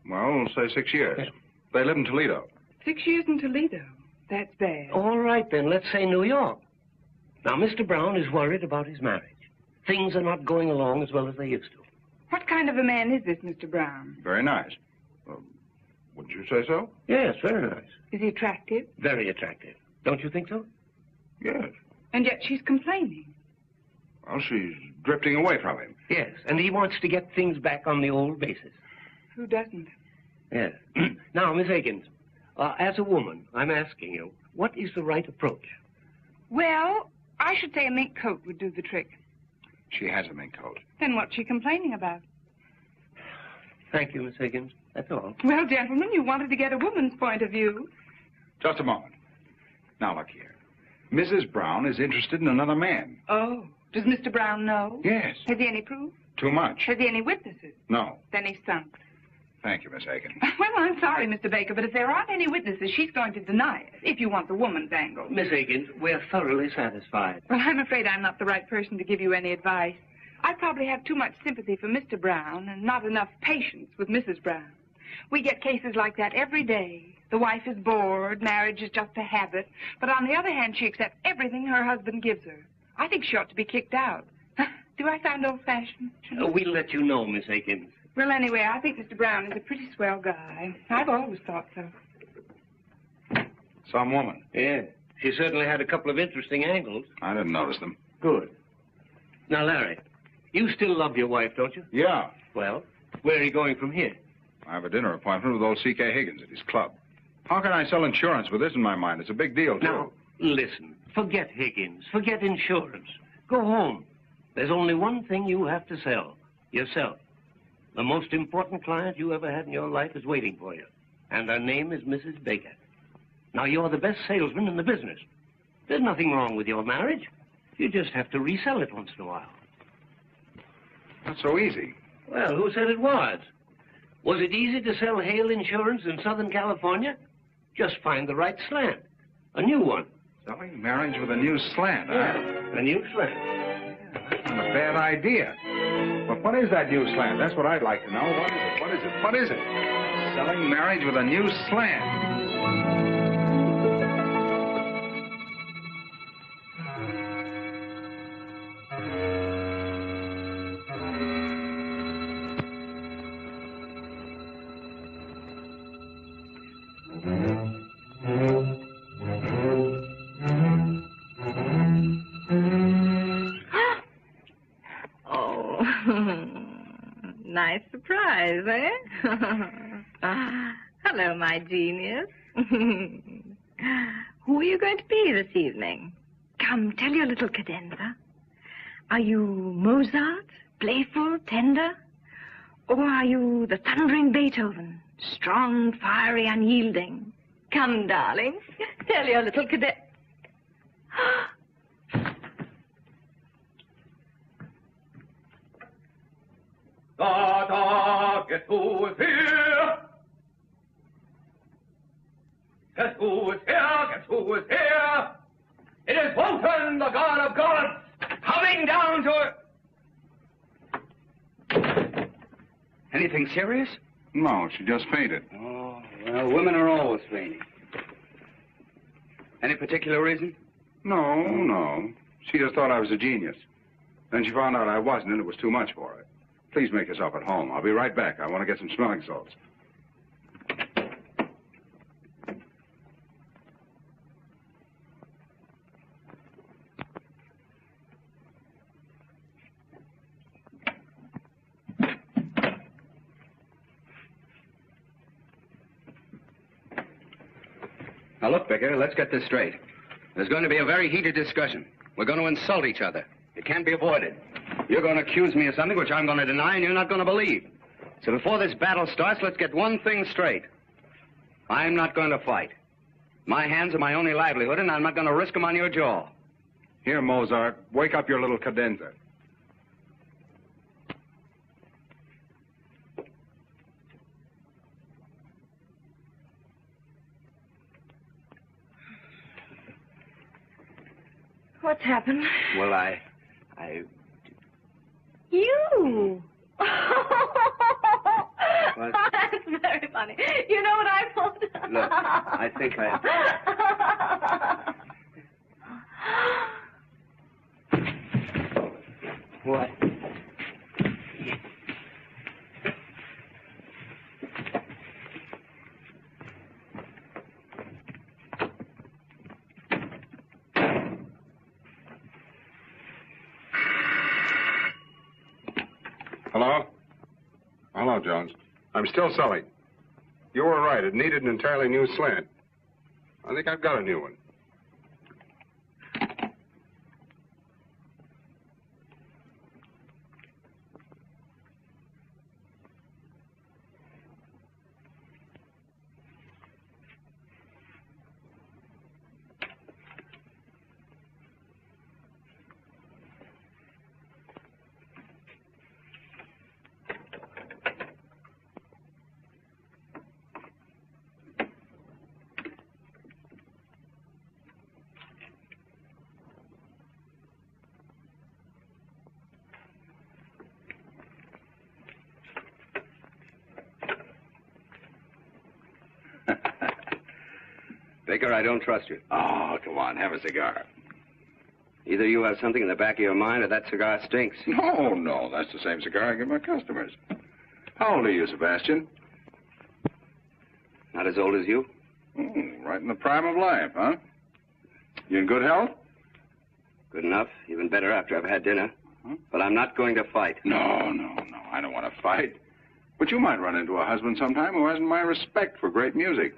Well, say 6 years. Yeah. They live in Toledo. 6 years in Toledo? That's bad. All right, then. Let's say New York. Now, Mr. Brown is worried about his marriage. Things are not going along as well as they used to. What kind of a man is this, Mr. Brown? Very nice. Wouldn't you say so? Yes, very nice. Is he attractive? Very attractive. Don't you think so? Yes. And yet she's complaining. Well, she's drifting away from him. Yes, and he wants to get things back on the old basis. Who doesn't? Yes. Now, Miss Higgins, as a woman, I'm asking you, what is the right approach? Well, I should say a mink coat would do the trick. She has a mink coat. Then what's she complaining about? Thank you, Miss Higgins. That's all. Well, gentlemen, you wanted to get a woman's point of view. Just a moment. Now, look here. Mrs. Brown is interested in another man. Oh. Does Mr. Brown know? Yes. Has he any proof? Too much. Has he any witnesses? No. Then he's sunk. Thank you, Miss Aiken. Well, I'm sorry, Mr. Baker, but if there aren't any witnesses, she's going to deny it, if you want the woman's angle. Miss Higgins, we're thoroughly satisfied. Well, I'm afraid I'm not the right person to give you any advice. I probably have too much sympathy for Mr. Brown and not enough patience with Mrs. Brown. We get cases like that every day. The wife is bored, marriage is just a habit, but on the other hand, she accepts everything her husband gives her. I think she ought to be kicked out. Do I sound old-fashioned? We'll let you know, Miss Aikens. Well, anyway, I think Mr. Brown is a pretty swell guy. I've always thought so. Some woman. Yeah. She certainly had a couple of interesting angles. I didn't notice them. Good. Now, Larry, you still love your wife, don't you? Yeah. Well, where are you going from here? I have a dinner appointment with old C.K. Higgins at his club. How can I sell insurance with this in my mind? It's a big deal, too. Now, listen. Forget Higgins. Forget insurance. Go home. There's only one thing you have to sell. Yourself. The most important client you ever had in your life is waiting for you. And her name is Mrs. Baker. Now, you're the best salesman in the business. There's nothing wrong with your marriage. You just have to resell it once in a while. Not so easy. Well, who said it was? Was it easy to sell hail insurance in Southern California? Just find the right slant. A new one. Selling marriage with a new slant, huh? Yeah, a new slant. That's not a bad idea. But what is that new slant? That's what I'd like to know. What is it? What is it? What is it? Selling marriage with a new slant. surprise, eh? Hello, my genius. Who are you going to be this evening? Come, tell your little cadenza. Are you Mozart, playful, tender? Or are you the thundering Beethoven, strong, fiery, unyielding? Come, darling, tell your little cadenza. Guess who is here? Guess who is here? Guess who is here? It is Wotan, the god of gods, coming down to... Anything serious? No, she just fainted. Oh, well, women are always fainting. Any particular reason? No. She just thought I was a genius. Then she found out I wasn't, and it was too much for her. Please make yourself at home. I'll be right back. I want to get some smelling salts. Now, look, Vicar, let's get this straight. There's going to be a very heated discussion. We're going to insult each other. It can't be avoided. You're going to accuse me of something which I'm going to deny and you're not going to believe. So before this battle starts, let's get one thing straight. I'm not going to fight. My hands are my only livelihood, and I'm not going to risk them on your jaw. Here, Mozart, wake up your little cadenza. What's happened? Well, I... You! What? That's very funny. You know what I thought? Look, I think What? Hello? Hello, Jones. I'm still selling. You were right. It needed an entirely new slant. I think I've got a new one. Baker, I don't trust you. Oh, come on. Have a cigar. Either you have something in the back of your mind or that cigar stinks. No. That's the same cigar I give my customers. How old are you, Sebastian? Not as old as you? Right in the prime of life, huh? You in good health? Good enough. Even better after I've had dinner. But I'm not going to fight. No. I don't want to fight. But you might run into a husband sometime who hasn't my respect for great music.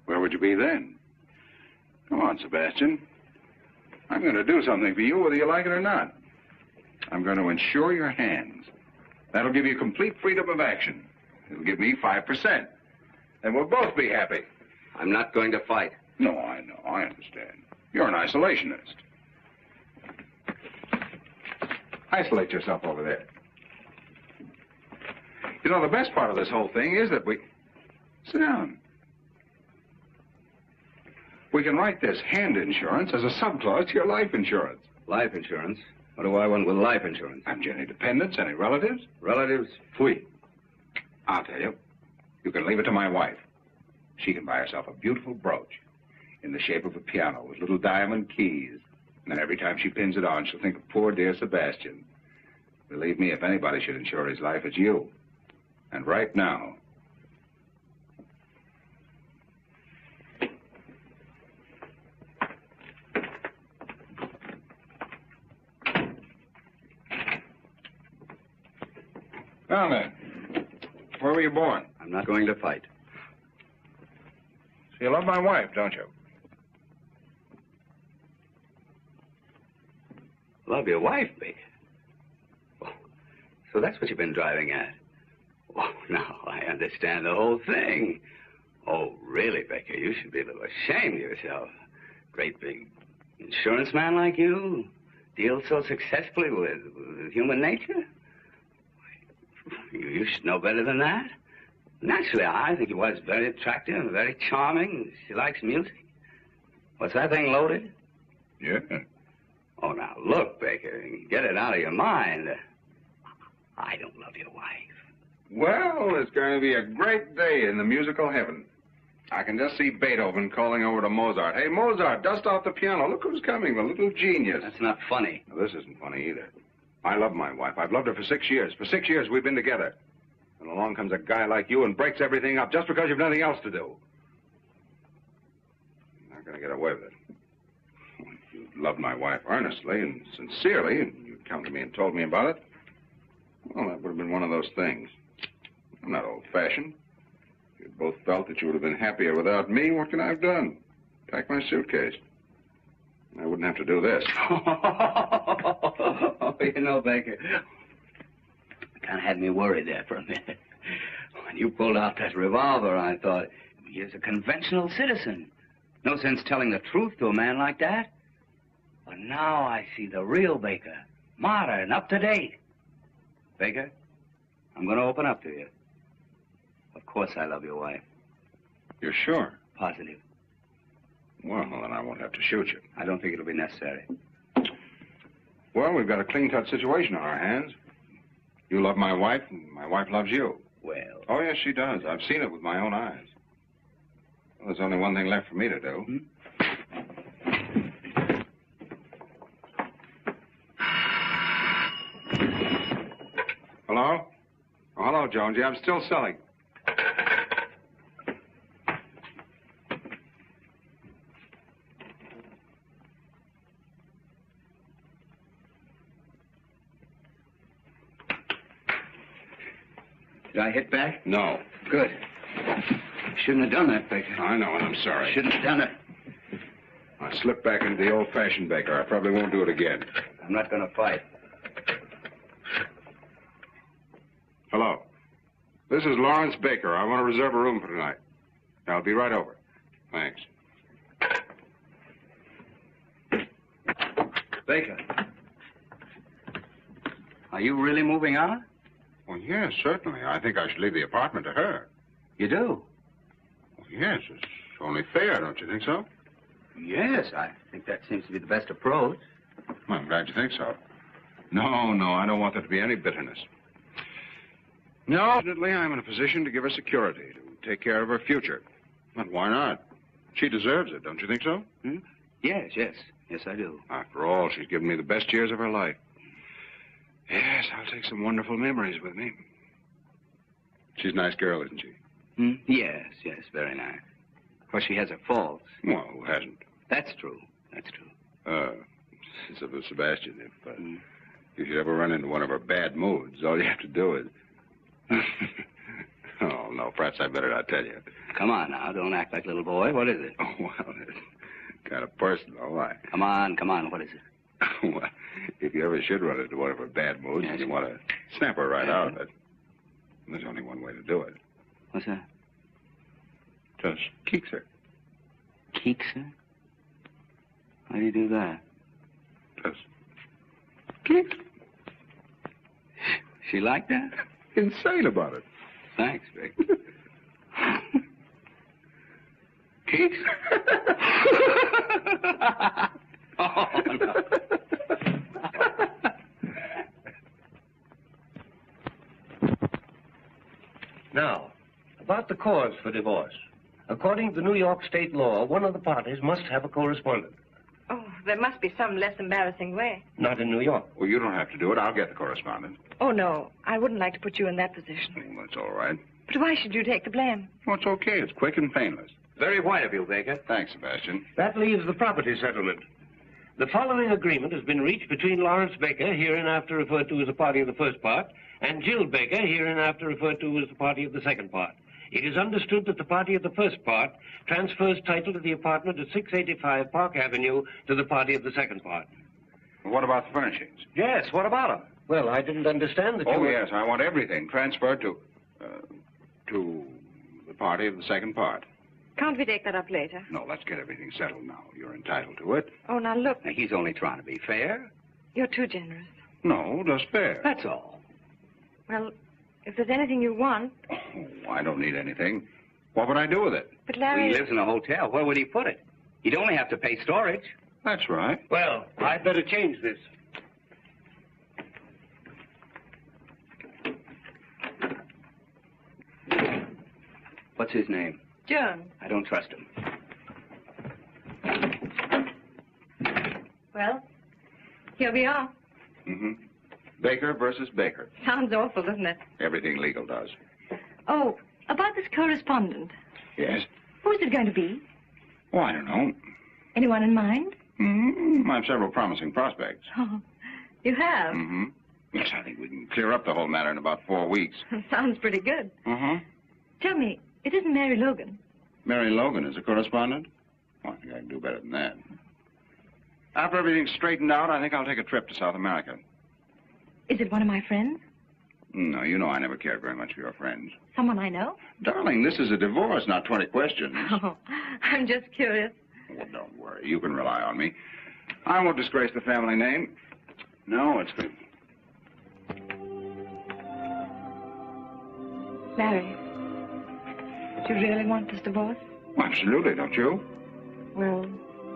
Where would you be then? Come on, Sebastian. I'm going to do something for you whether you like it or not. I'm going to insure your hands. That'll give you complete freedom of action. It'll give me 5%. And we'll both be happy. I'm not going to fight. No, I know. I understand. You're an isolationist. Isolate yourself over there. You know, the best part of this whole thing is that we... Sit down. We can write this hand insurance as a subclause to your life insurance. Life insurance? What do I want with life insurance? Have you any dependents, any relatives? Relatives? Fui. I'll tell you. You can leave it to my wife. She can buy herself a beautiful brooch in the shape of a piano with little diamond keys. And then every time she pins it on, she'll think of poor dear Sebastian. Believe me, if anybody should insure his life, it's you. And right now... Now then, Where were you born? I'm not going to fight. So you love my wife, don't you? Love your wife, Baker? Oh, so that's what you've been driving at. Oh, now I understand the whole thing. Oh, really, Baker, you should be a little ashamed of yourself. Great big insurance man like you deals so successfully with human nature. You should know better than that. Naturally, I think your wife's very attractive and very charming. She likes music. What's that thing loaded? Yeah. Oh, now, look, Baker, get it out of your mind. I don't love your wife. Well, it's going to be a great day in the musical heaven. I can just see Beethoven calling over to Mozart. Hey, Mozart, dust off the piano. Look who's coming, the little genius. That's not funny. No, this isn't funny either. I love my wife. I've loved her for 6 years. For 6 years, we've been together. And along comes a guy like you and breaks everything up just because you've nothing else to do. You're not going to get away with it. If you loved my wife earnestly and sincerely, and you'd come to me and told me about it, well, that would have been one of those things. I'm not old-fashioned. If you both felt that you would have been happier without me, what can I have done? Pack my suitcase. I wouldn't have to do this. Oh, you know, Baker, kind of had me worried there for a minute. When you pulled out that revolver, I thought, he's a conventional citizen. No sense telling the truth to a man like that. But now I see the real Baker, modern, up to date. Baker, I'm going to open up to you. Of course I love your wife. You're sure? Positive. Well, then I won't have to shoot you. I don't think it'll be necessary. Well, we've got a clean-cut situation on our hands. You love my wife, and my wife loves you. Well... Oh, yes, she does. I've seen it with my own eyes. Well, there's only one thing left for me to do. Hello? Oh, hello, Jonesy. I'm still selling. Did I hit back? No. Good. Shouldn't have done that, Baker. I know, and I'm sorry. Shouldn't have done it. I slipped back into the old-fashioned Baker. I probably won't do it again. I'm not going to fight. Hello. This is Lawrence Baker. I want to reserve a room for tonight. I'll be right over. Thanks. Baker. Are you really moving out? Well, yes, certainly. I think I should leave the apartment to her. You do? Well, yes, it's only fair, don't you think so? Yes, I think that seems to be the best approach. Well, I'm glad you think so. No, I don't want there to be any bitterness. No, fortunately, I'm in a position to give her security, to take care of her future. But why not? She deserves it, don't you think so? Yes, I do. After all, she's given me the best years of her life. Yes, I'll take some wonderful memories with me. She's a nice girl, isn't she? Yes, very nice. Of course, she has her faults. Well, who hasn't? That's true. Sebastian, if you ever run into one of her bad moods, all you have to do is... Oh, no, perhaps I better not tell you. Come on now, don't act like a little boy. What is it? Oh, well, it's kind of personal. Why? Come on, what is it? Well, if you ever should run into one of her bad moods and you want to snap her right out of it, there's only one way to do it. What's that? Just keeks her. Keeks her? How do you do that? Just keeks. She like that? Insane about it. Thanks, Vic. Keeks? Oh, no. Now, about the cause for divorce. According to New York state law, one of the parties must have a correspondent. Oh, there must be some less embarrassing way. Not in New York. Well, you don't have to do it. I'll get the correspondent. Oh, no. I wouldn't like to put you in that position. Well, that's all right. But why should you take the blame? Well, it's okay. It's quick and painless. Very white of you, Baker. Thanks, Sebastian. That leaves the property settlement. The following agreement has been reached between Lawrence Baker, hereinafter referred to as a party of the first part, and Jill Baker, hereinafter referred to as the party of the second part. It is understood that the party of the first part transfers title to the apartment at 685 Park Avenue to the party of the second part. What about the furnishings? Yes, what about them? Well, I didn't understand that you Oh, were... yes, I want everything transferred to the party of the second part. Can't we take that up later? No, let's get everything settled now. You're entitled to it. Oh, now look, Now, he's only trying to be fair. you're too generous. No, just fair. That's all. Well, if there's anything you want... Oh, I don't need anything. What would I do with it? But Larry... He lives in a hotel. Where would he put it? He'd only have to pay storage. That's right. Well, I'd better change this. What's his name? Joan. I don't trust him. Well, here we are. Mm-hmm. Baker versus Baker. Sounds awful, doesn't it? Everything legal does. Oh, about this correspondent. Yes? Who's it going to be? Oh, I don't know. Anyone in mind? Mm-hmm. I have several promising prospects. Oh, you have? Mm-hmm. Yes, I think we can clear up the whole matter in about 4 weeks. Sounds pretty good. Mm-hmm. Tell me, it isn't Mary Logan. Mary Logan is a correspondent? Oh, I think I can do better than that. After everything's straightened out, I think I'll take a trip to South America. Is it one of my friends? No, you know I never cared very much for your friends. Someone I know? Darling, this is a divorce, not 20 questions. Oh, I'm just curious. Well, don't worry. You can rely on me. I won't disgrace the family name. No, it's good. Larry, do you really want this divorce? Absolutely, don't you? Well,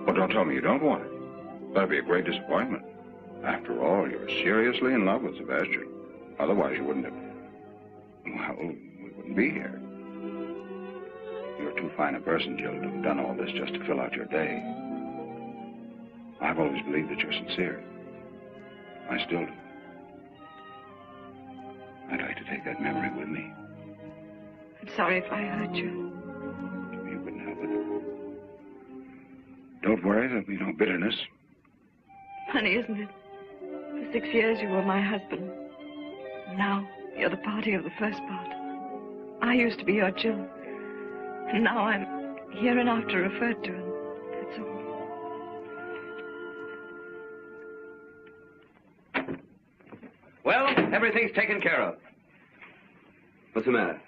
Well, don't tell me you don't want it. That'd be a great disappointment. After all, you're seriously in love with Sebastian. Otherwise, you wouldn't have... Well, we wouldn't be here. You're too fine a person, Jill, to have done all this just to fill out your day. I've always believed that you're sincere. I still do. I'd like to take that memory with me. I'm sorry if I hurt you. You couldn't help it. Don't worry, there'll be no bitterness. Funny, isn't it? For 6 years you were my husband. Now you're the party of the first part. I used to be your Jill. And now I'm hereinafter referred to, and that's all. Well, everything's taken care of. What's the matter?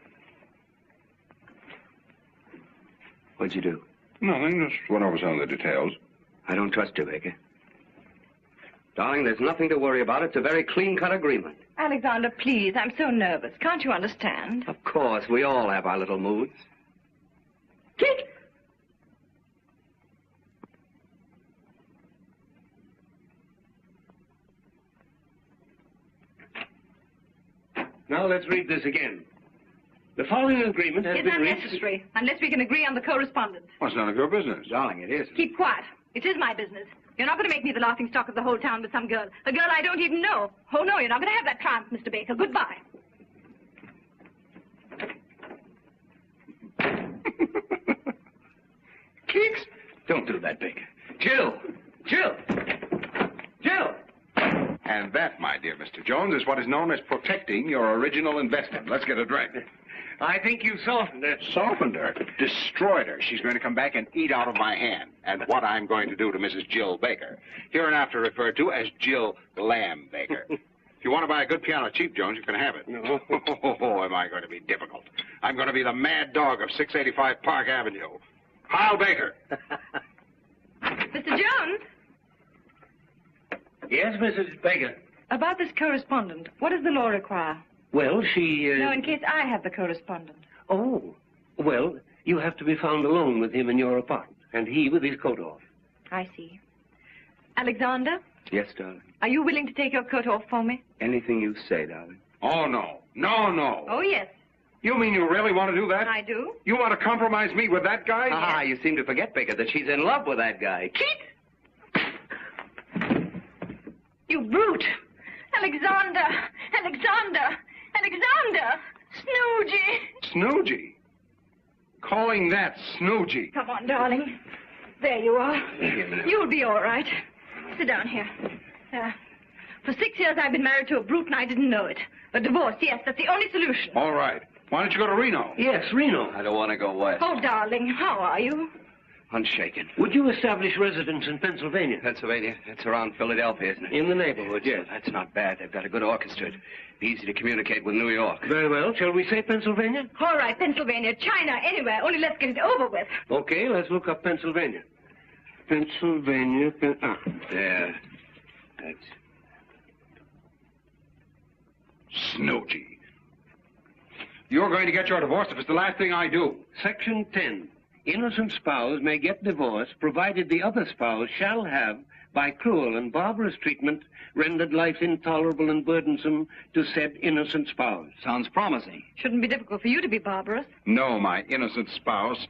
What'd you do? Nothing, just went over some of the details. I don't trust you, Baker. Darling, there's nothing to worry about. It's a very clean-cut agreement. Alexander, please, I'm so nervous. Can't you understand? Of course, we all have our little moods. Kick! Now let's read this again. The following agreement has It's been reached... unnecessary, unless we can agree on the correspondence. Well, it's none of your business. Darling, it is. Keep quiet. It is my business. You're not going to make me the laughing stock of the whole town with some girl. A girl I don't even know. Oh, no, you're not going to have that triumph, Mr. Baker. Goodbye. Kicks? Don't do that, Baker. Jill! Jill! Jill! And that, my dear Mr. Jones, is what is known as protecting your original investment. Let's get a drink. I think you softened her. Softened her, destroyed her. She's going to come back and eat out of my hand. And what I'm going to do to Mrs. Jill Baker, hereinafter referred to as Jill Lamb Baker. If you want to buy a good piano cheap, Jones, you can have it. No. Oh, am I going to be difficult? I'm going to be the mad dog of 685 Park Avenue. Heil Baker. Mr. Jones? Yes, Mrs. Baker. About this correspondent, what does the law require? Well, she... No, in case I have the correspondent. Oh, well, you have to be found alone with him in your apartment, and he with his coat off. I see. Alexander, Yes, darling. are you willing to take your coat off for me? Anything you say, darling. Oh, no. No, no. Oh, yes, You mean you really want to do that? I do. You want to compromise me with that guy? Ah, you seem to forget, Baker, that she's in love with that guy. You brute! Alexander! Alexander! Alexander! Snoogey! Snoogey? Calling that Snoogey? Come on, darling. There you are. You'll be all right. Sit down here. For 6 years I've been married to a brute and I didn't know it. A divorce, yes, that's the only solution. All right. Why don't you go to Reno? Yes, Reno. I don't want to go west. Oh, darling, how are you? Unshaken. Would you establish residence in Pennsylvania? Pennsylvania? It's around Philadelphia, isn't it? In the neighborhood, yes. That's not bad. They've got a good orchestra. It'd be easy to communicate with New York. Very well. Shall we say Pennsylvania? All right, Pennsylvania, China, anywhere. Only let's get it over with. Okay, let's look up Pennsylvania. Pennsylvania. There. That's... Snooty. You're going to get your divorce if it's the last thing I do. Section 10. Innocent spouse may get divorced provided the other spouse shall have, by cruel and barbarous treatment, rendered life intolerable and burdensome to said innocent spouse. Sounds promising. Shouldn't be difficult for you to be barbarous. No, my innocent spouse.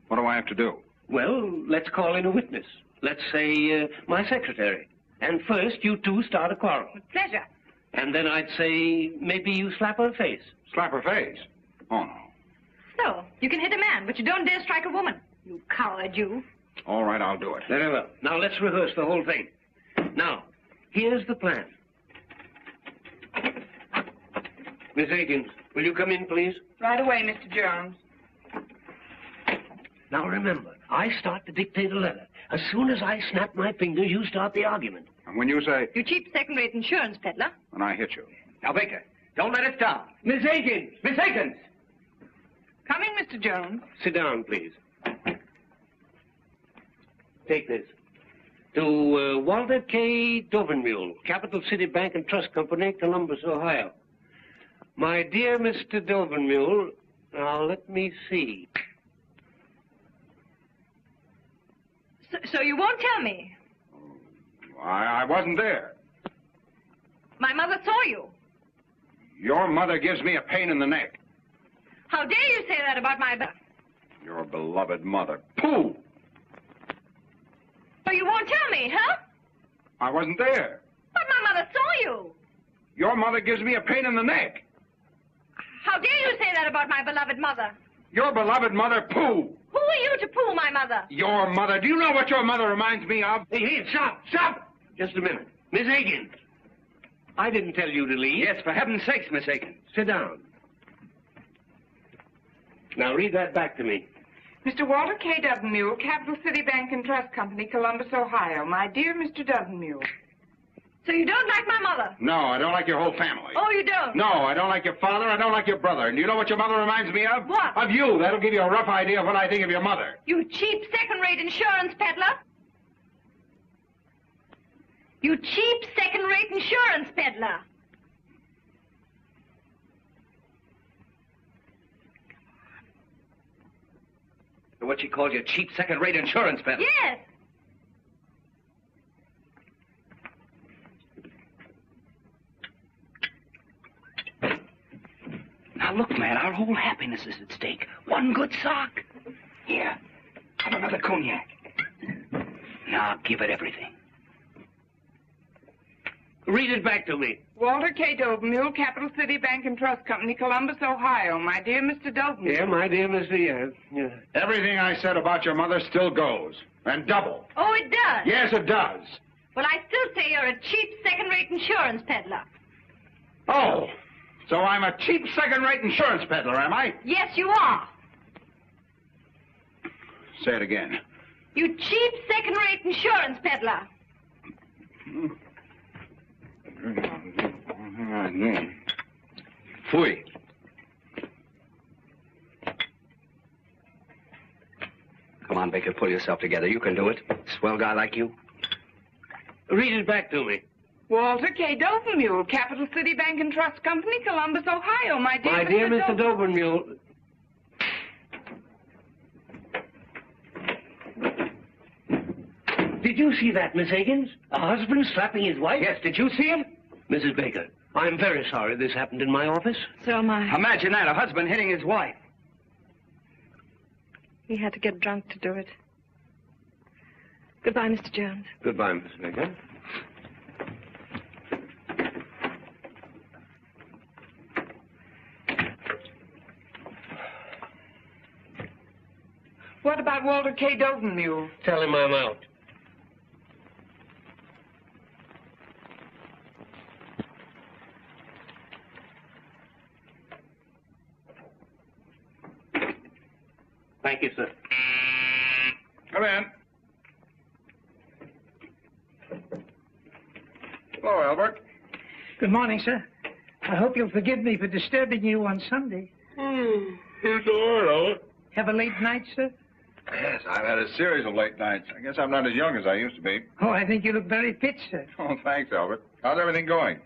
What do I have to do? Well, let's call in a witness. Let's say my secretary. And first, you two start a quarrel. With pleasure. And then I'd say maybe you slap her face. Slap her face? Oh, no. So, you can hit a man, but you don't dare strike a woman. You coward, you. All right, I'll do it. Very well. Now, let's rehearse the whole thing. Now, here's the plan. Miss Higgins, will you come in, please? Right away, Mr. Jones. Now, remember, I start to dictate a letter. As soon as I snap my fingers, you start the argument. And when you say... You cheap second-rate insurance peddler. When I hit you. Now, Baker, don't let it stop. Miss Higgins! Miss Higgins! Coming, Mr. Jones. Sit down, please. Take this. To Walter K. Dovenmule, Capital City Bank and Trust Company, Columbus, Ohio. My dear Mr. Dovenmule, now let me see. So you won't tell me? I wasn't there. My mother saw you. Your mother gives me a pain in the neck. How dare you say that about my... Your beloved mother. Pooh! So you won't tell me, huh? I wasn't there. But my mother saw you. Your mother gives me a pain in the neck. How dare you say that about my beloved mother? Your beloved mother. Pooh! Who are you to pull my mother? Your mother. Do you know what your mother reminds me of? Hey, stop! Stop! Just a minute. Miss Higgins, I didn't tell you to leave. Yes, for heaven's sakes, Miss Higgins. Sit down. Now, read that back to me. Mr. Walter K. Dovenmule, Capital City Bank and Trust Company, Columbus, Ohio. My dear Mr. Dovenmule. So you don't like my mother? No, I don't like your whole family. Oh, you don't? No, I don't like your father. I don't like your brother. And do you know what your mother reminds me of? What? Of you. That'll give you a rough idea of what I think of your mother. You cheap second-rate insurance peddler. You cheap second-rate insurance peddler. What she calls your cheap second-rate insurance peddler. Yes. Now, look, man, our whole happiness is at stake. One good sock. Here, have another cognac. Now, give it everything. Read it back to me. Walter K. Dovenmule, Capital City Bank and Trust Company, Columbus, Ohio. My dear Mr. Dovenmule. Yeah, my dear Mr. Yeah. Everything I said about your mother still goes. And double. Oh, it does? Yes, it does. Well, I still say you're a cheap second-rate insurance peddler. Oh, so I'm a cheap second-rate insurance peddler, am I? Yes, you are. Say it again. You cheap second-rate insurance peddler. Fui. Come on, Baker, pull yourself together. You can do it. Swell guy like you. Read it back to me. Walter K. Dovenmule, Capital City Bank and Trust Company, Columbus, Ohio. My dear, My dear Mr. Dovenmule. Did you see that, Miss Higgins? A husband slapping his wife? Yes, did you see him? Mrs. Baker, I'm very sorry this happened in my office. So am I. Imagine that, a husband hitting his wife. He had to get drunk to do it. Goodbye, Mr. Jones. Goodbye, Miss Baker. What about Walter K. Dovenmule? Tell him I'm out. Thank you, sir. Come in. Hello, Albert. Good morning, sir. I hope you'll forgive me for disturbing you on Sunday. It's all right, Albert. Have a late night, sir? Yes, I've had a series of late nights. I guess I'm not as young as I used to be. Oh, I think you look very fit, sir. Oh, thanks, Albert. How's everything going?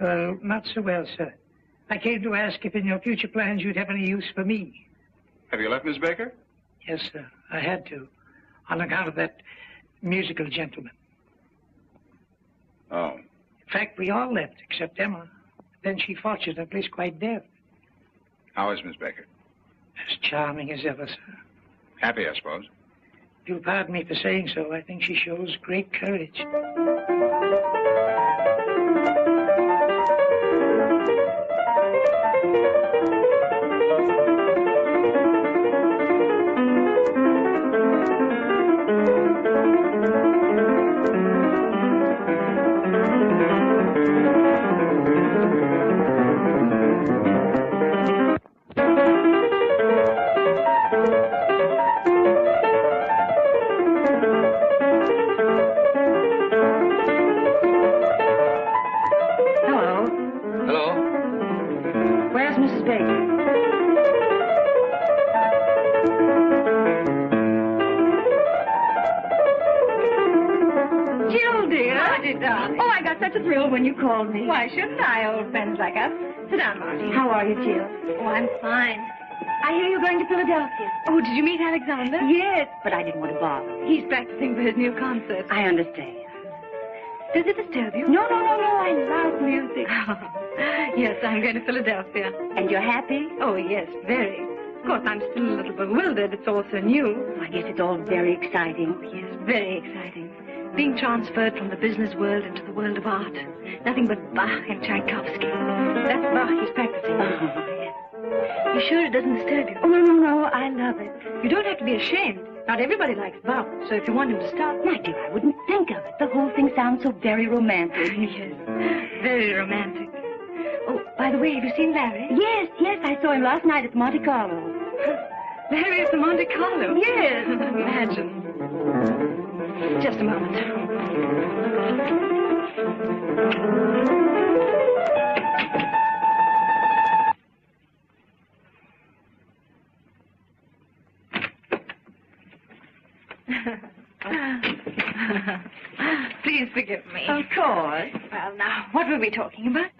Well, not so well, sir. I came to ask if in your future plans you'd have any use for me. Have you left Miss Baker? Yes, sir. I had to, on account of that musical gentleman. Oh. In fact, we all left, except Emma. Then she fortunately is quite deaf. How is Miss Baker? As charming as ever, sir. Happy, I suppose. If you'll pardon me for saying so, I think she shows great courage. When you called me. Why shouldn't I, old friends like us? Sit down, Marty. How are you, Jill? Oh, I'm fine. I hear you're going to Philadelphia. Oh, did you meet Alexander? Yes, but I didn't want to bother. He's practicing for his new concert. I understand. Does it disturb you? No. I love music. Yes, I'm going to Philadelphia. And you're happy? Oh, yes, very. Of course, I'm still a little bewildered. It's all so new. I guess it's all very exciting. Yes, very exciting. Being transferred from the business world into the world of art. Nothing but Bach and Tchaikovsky. That's Bach he's practicing. Yes. You sure it doesn't disturb you? Oh, no. I love it. You don't have to be ashamed. Not everybody likes Bach, so if you want him to stop... My dear, I wouldn't think of it. The whole thing sounds so very romantic. Yes, very romantic. Oh, by the way, have you seen Larry? Yes, I saw him last night at Monte Carlo. Larry at the Monte Carlo? Yes. Imagine. Just a moment. Please forgive me. Of course. Well, now, what were we talking about?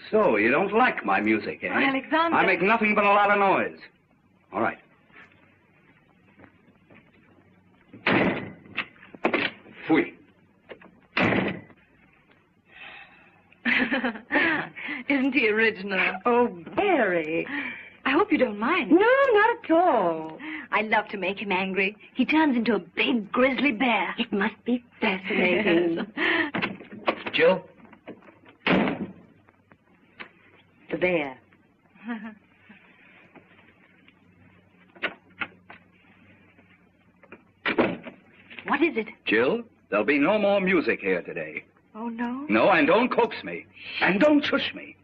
So, you don't like my music, eh? Oh, Alexander. I make nothing but a lot of noise. All right. Fui. Isn't he original? Oh, very. I hope you don't mind. No, not at all. I love to make him angry. He turns into a big grizzly bear. It must be fascinating. Jill? The bear. What is it? Jill, there'll be no more music here today. Oh, no? No, and don't coax me. And don't shush me.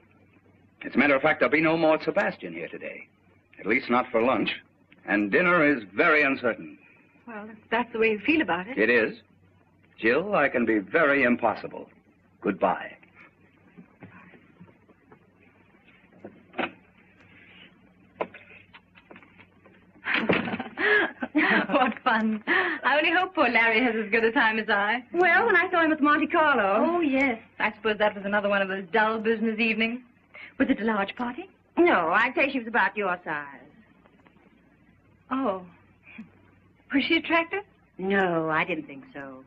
As a matter of fact, there'll be no more Sebastian here today. At least not for lunch. And dinner is very uncertain. Well, if that's the way you feel about it. It is. Jill, I can be very impossible. Goodbye. What fun. I only hope poor Larry has as good a time as I. Well, when I saw him at Monte Carlo. Oh, yes. I suppose that was another one of those dull business evenings. Was it a large party? No, I'd say she was about your size. Oh. Was she attractive? No, I didn't think so.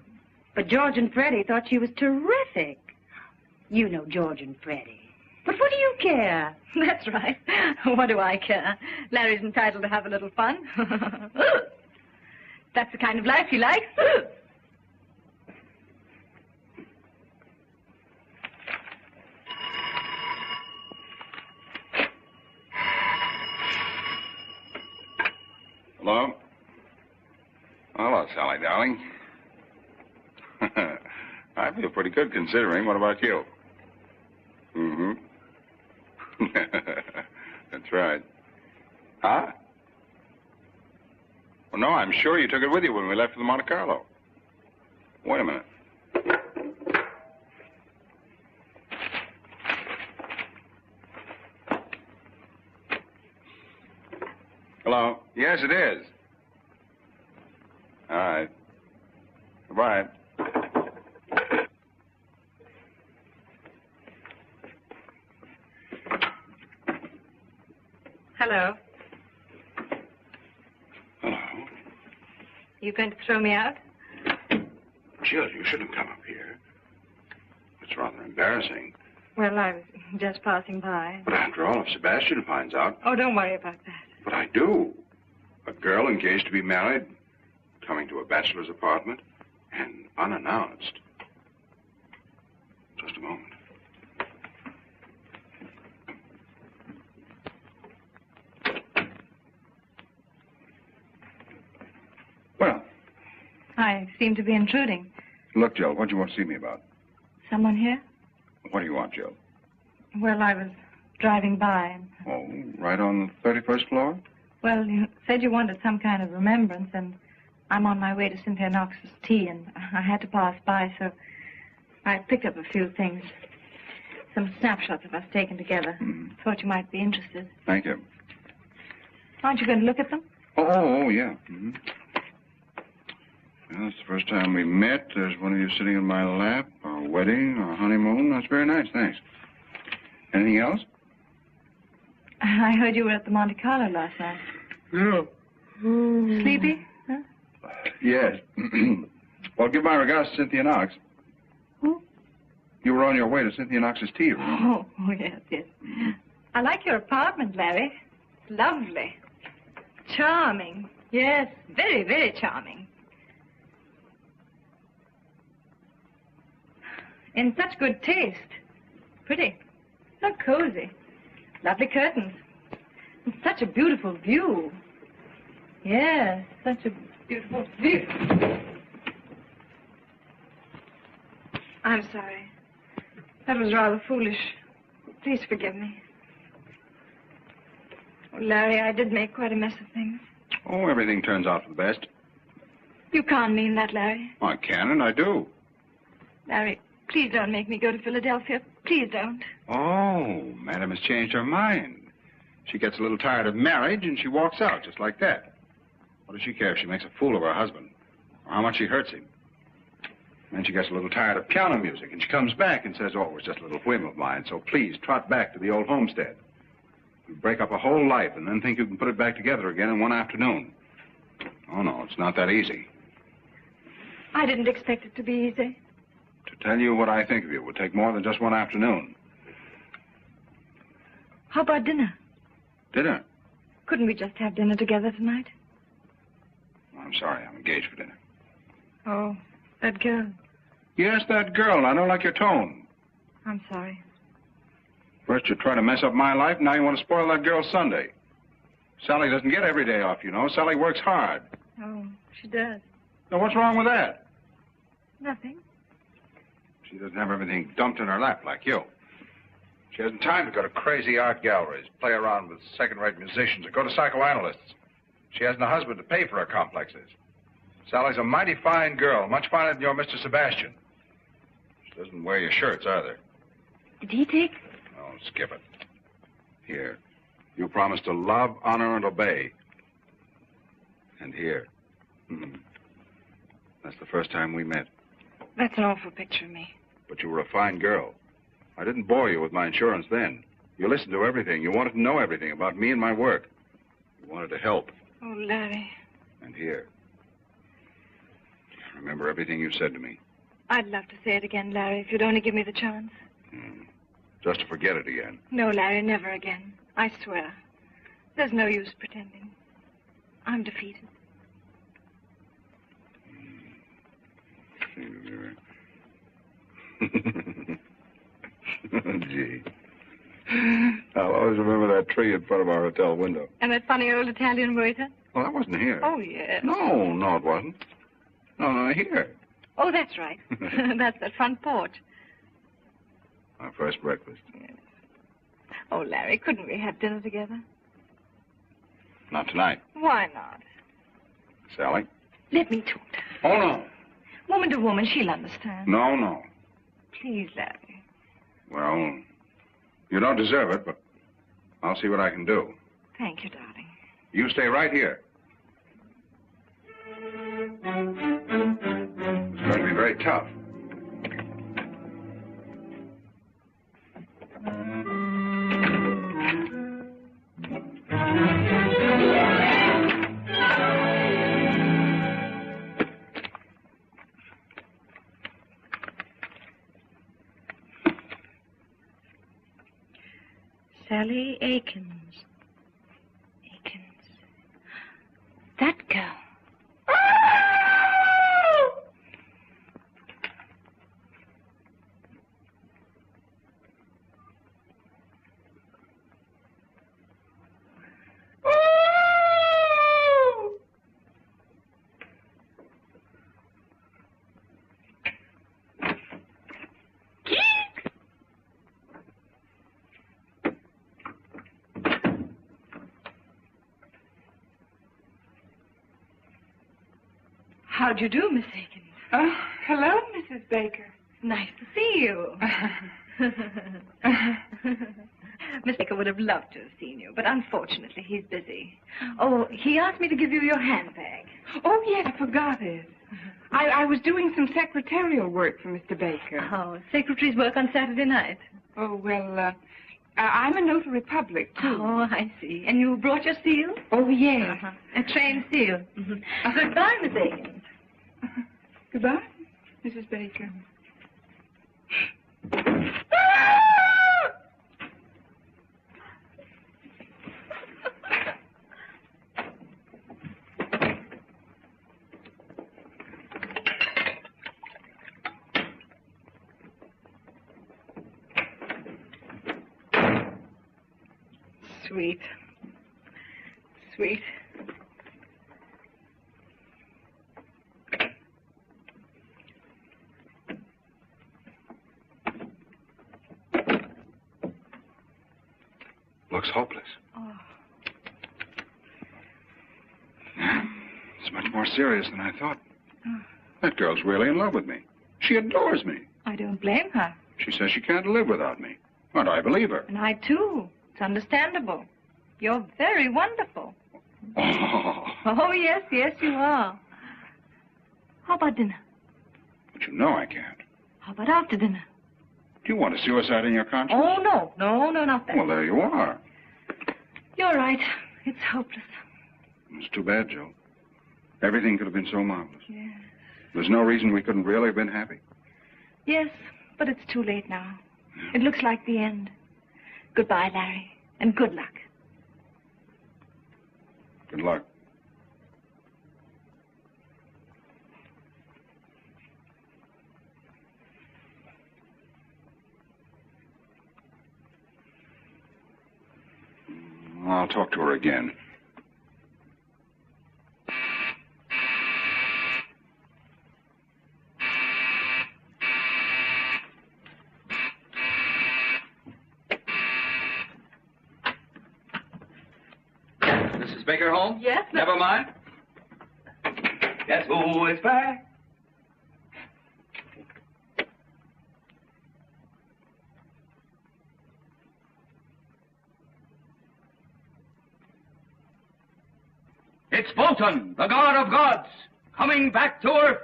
But George and Freddie thought she was terrific. You know George and Freddie. But what do you care? That's right. What do I care? Larry's entitled to have a little fun. That's the kind of life he likes. Hello? Hello, Sally, darling. I feel pretty good considering. What about you? Mm-hmm. That's right. Huh? Well, no, I'm sure you took it with you when we left for the Monte Carlo. Wait a minute. Hello? Yes, it is. All right. Goodbye. Hello. Hello. You going to throw me out? Jill, you shouldn't come up here. It's rather embarrassing. Well, I was just passing by. But after all, if Sebastian finds out... Oh, don't worry about that. But I do. A girl engaged to be married, coming to a bachelor's apartment, and unannounced. Just a moment. Well. I seem to be intruding. Look, Jill, what do you want to see me about? Someone here? What do you want, Jill? Well, I was driving by. Oh, right on the 31st floor? Well, you said you wanted some kind of remembrance, and I'm on my way to Cynthia Knox's tea, and I had to pass by, so I picked up a few things. Some snapshots of us taken together. Thought you might be interested. Thank you. Aren't you going to look at them? Oh, yeah. Well, it's the first time we met. There's one of you sitting in my lap. Our wedding, our honeymoon. That's very nice, thanks. Anything else? I heard you were at the Monte Carlo last night. Yeah. Sleepy? Huh? Yes. Well, give my regards to Cynthia Knox. Who? You were on your way to Cynthia Knox's tea room. Oh, yes. I like your apartment, Larry. It's lovely. Charming. Yes, very, very charming. In such good taste. Pretty. So cozy. Lovely curtains. And such a beautiful view. Yes, such a beautiful view. I'm sorry. That was rather foolish. Please forgive me. Oh, Larry, I did make quite a mess of things. Oh, everything turns out for the best. You can't mean that, Larry. I can and I do. Larry, please don't make me go to Philadelphia. Please don't. Oh, Madam has changed her mind. She gets a little tired of marriage and she walks out just like that. What does she care if she makes a fool of her husband or how much she hurts him? Then she gets a little tired of piano music and she comes back and says, oh, it was just a little whim of mine, so please trot back to the old homestead. You break up a whole life and then think you can put it back together again in one afternoon. Oh, no, it's not that easy. I didn't expect it to be easy. To tell you what I think of you would take more than just one afternoon. How about dinner? Dinner? Couldn't we just have dinner together tonight? I'm sorry, I'm engaged for dinner. Oh, that girl. Yes, that girl. I don't like your tone. I'm sorry. First you try to mess up my life, now you want to spoil that girl's Sunday. Sally doesn't get every day off, you know. Sally works hard. Oh, she does. Now, what's wrong with that? Nothing. She doesn't have everything dumped in her lap like you. She hasn't time to go to crazy art galleries, play around with second-rate musicians, or go to psychoanalysts. She hasn't a husband to pay for her complexes. Sally's a mighty fine girl, much finer than your Mr. Sebastian. She doesn't wear your shirts either. Did he take? Oh, skip it. Here. You promise to love, honor, and obey. And here. That's the first time we met. That's an awful picture of me. But you were a fine girl. I didn't bore you with my insurance then. You listened to everything. You wanted to know everything about me and my work. You wanted to help. Oh, Larry. And here. Remember everything you said to me. I'd love to say it again, Larry, if you'd only give me the chance. Just to forget it again. No, Larry, never again. I swear. There's no use pretending. I'm defeated. Gee. I'll always remember that tree in front of our hotel window. And that funny old Italian waiter? Well, that wasn't here. Oh, yes. No, it wasn't. No, here. Oh, that's right. That's the front porch. Our first breakfast. Yes. Oh, Larry, couldn't we have dinner together? Not tonight. Why not? Sally? Let me talk to her. Oh, no. Woman to woman, she'll understand. No. Please, Larry. Well, you don't deserve it, but I'll see what I can do. Thank you, darling. You stay right here. It's going to be very tough. Sally Akins. That girl. How'd you do, Miss Akins? Oh, hello, Mrs. Baker. Nice to see you. Miss Baker would have loved to have seen you, but unfortunately he's busy. Oh, he asked me to give you your handbag. Oh, yes, I forgot it. I was doing some secretarial work for Mr. Baker. Oh, secretaries work on Saturday night. Oh, well, I'm a notary public, too. Oh, I see. And you brought your seal? Oh, yes. A trained seal. Goodbye, Miss Akins. Goodbye, Mrs. Baker. Sweet. Sweet. Looks hopeless. Oh. It's much more serious than I thought. That girl's really in love with me. She adores me. I don't blame her. She says she can't live without me. And I believe her. And I, too. It's understandable. You're very wonderful. Oh. Oh, yes, you are. How about dinner? But you know I can't. How about after dinner? Do you want a suicide in your conscience? Oh, no, not that. Well, there you are. You're right. It's hopeless. It's too bad, Joe. Everything could have been so marvelous. Yes. There's no reason we couldn't really have been happy. Yes, but it's too late now. It looks like the end. Goodbye, Larry, and good luck. Good luck. I'll talk to her again. Mrs. Baker home? Yes, Never mind. Guess who is back? It's Wotan, the god of gods, coming back to Earth.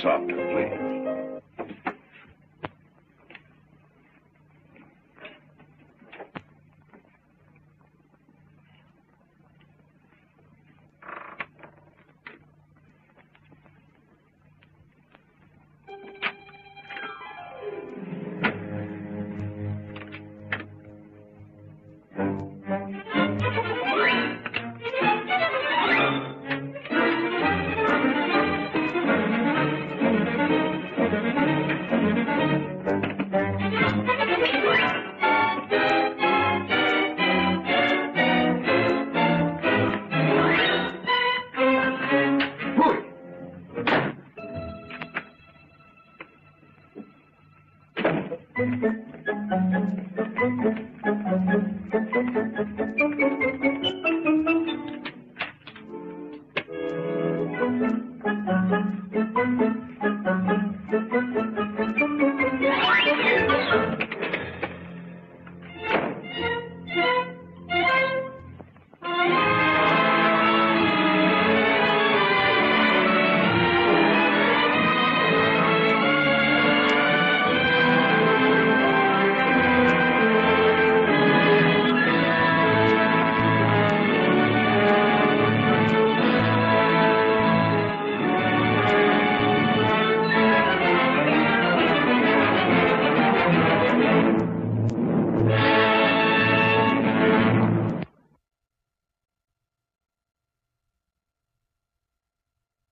Softer, please.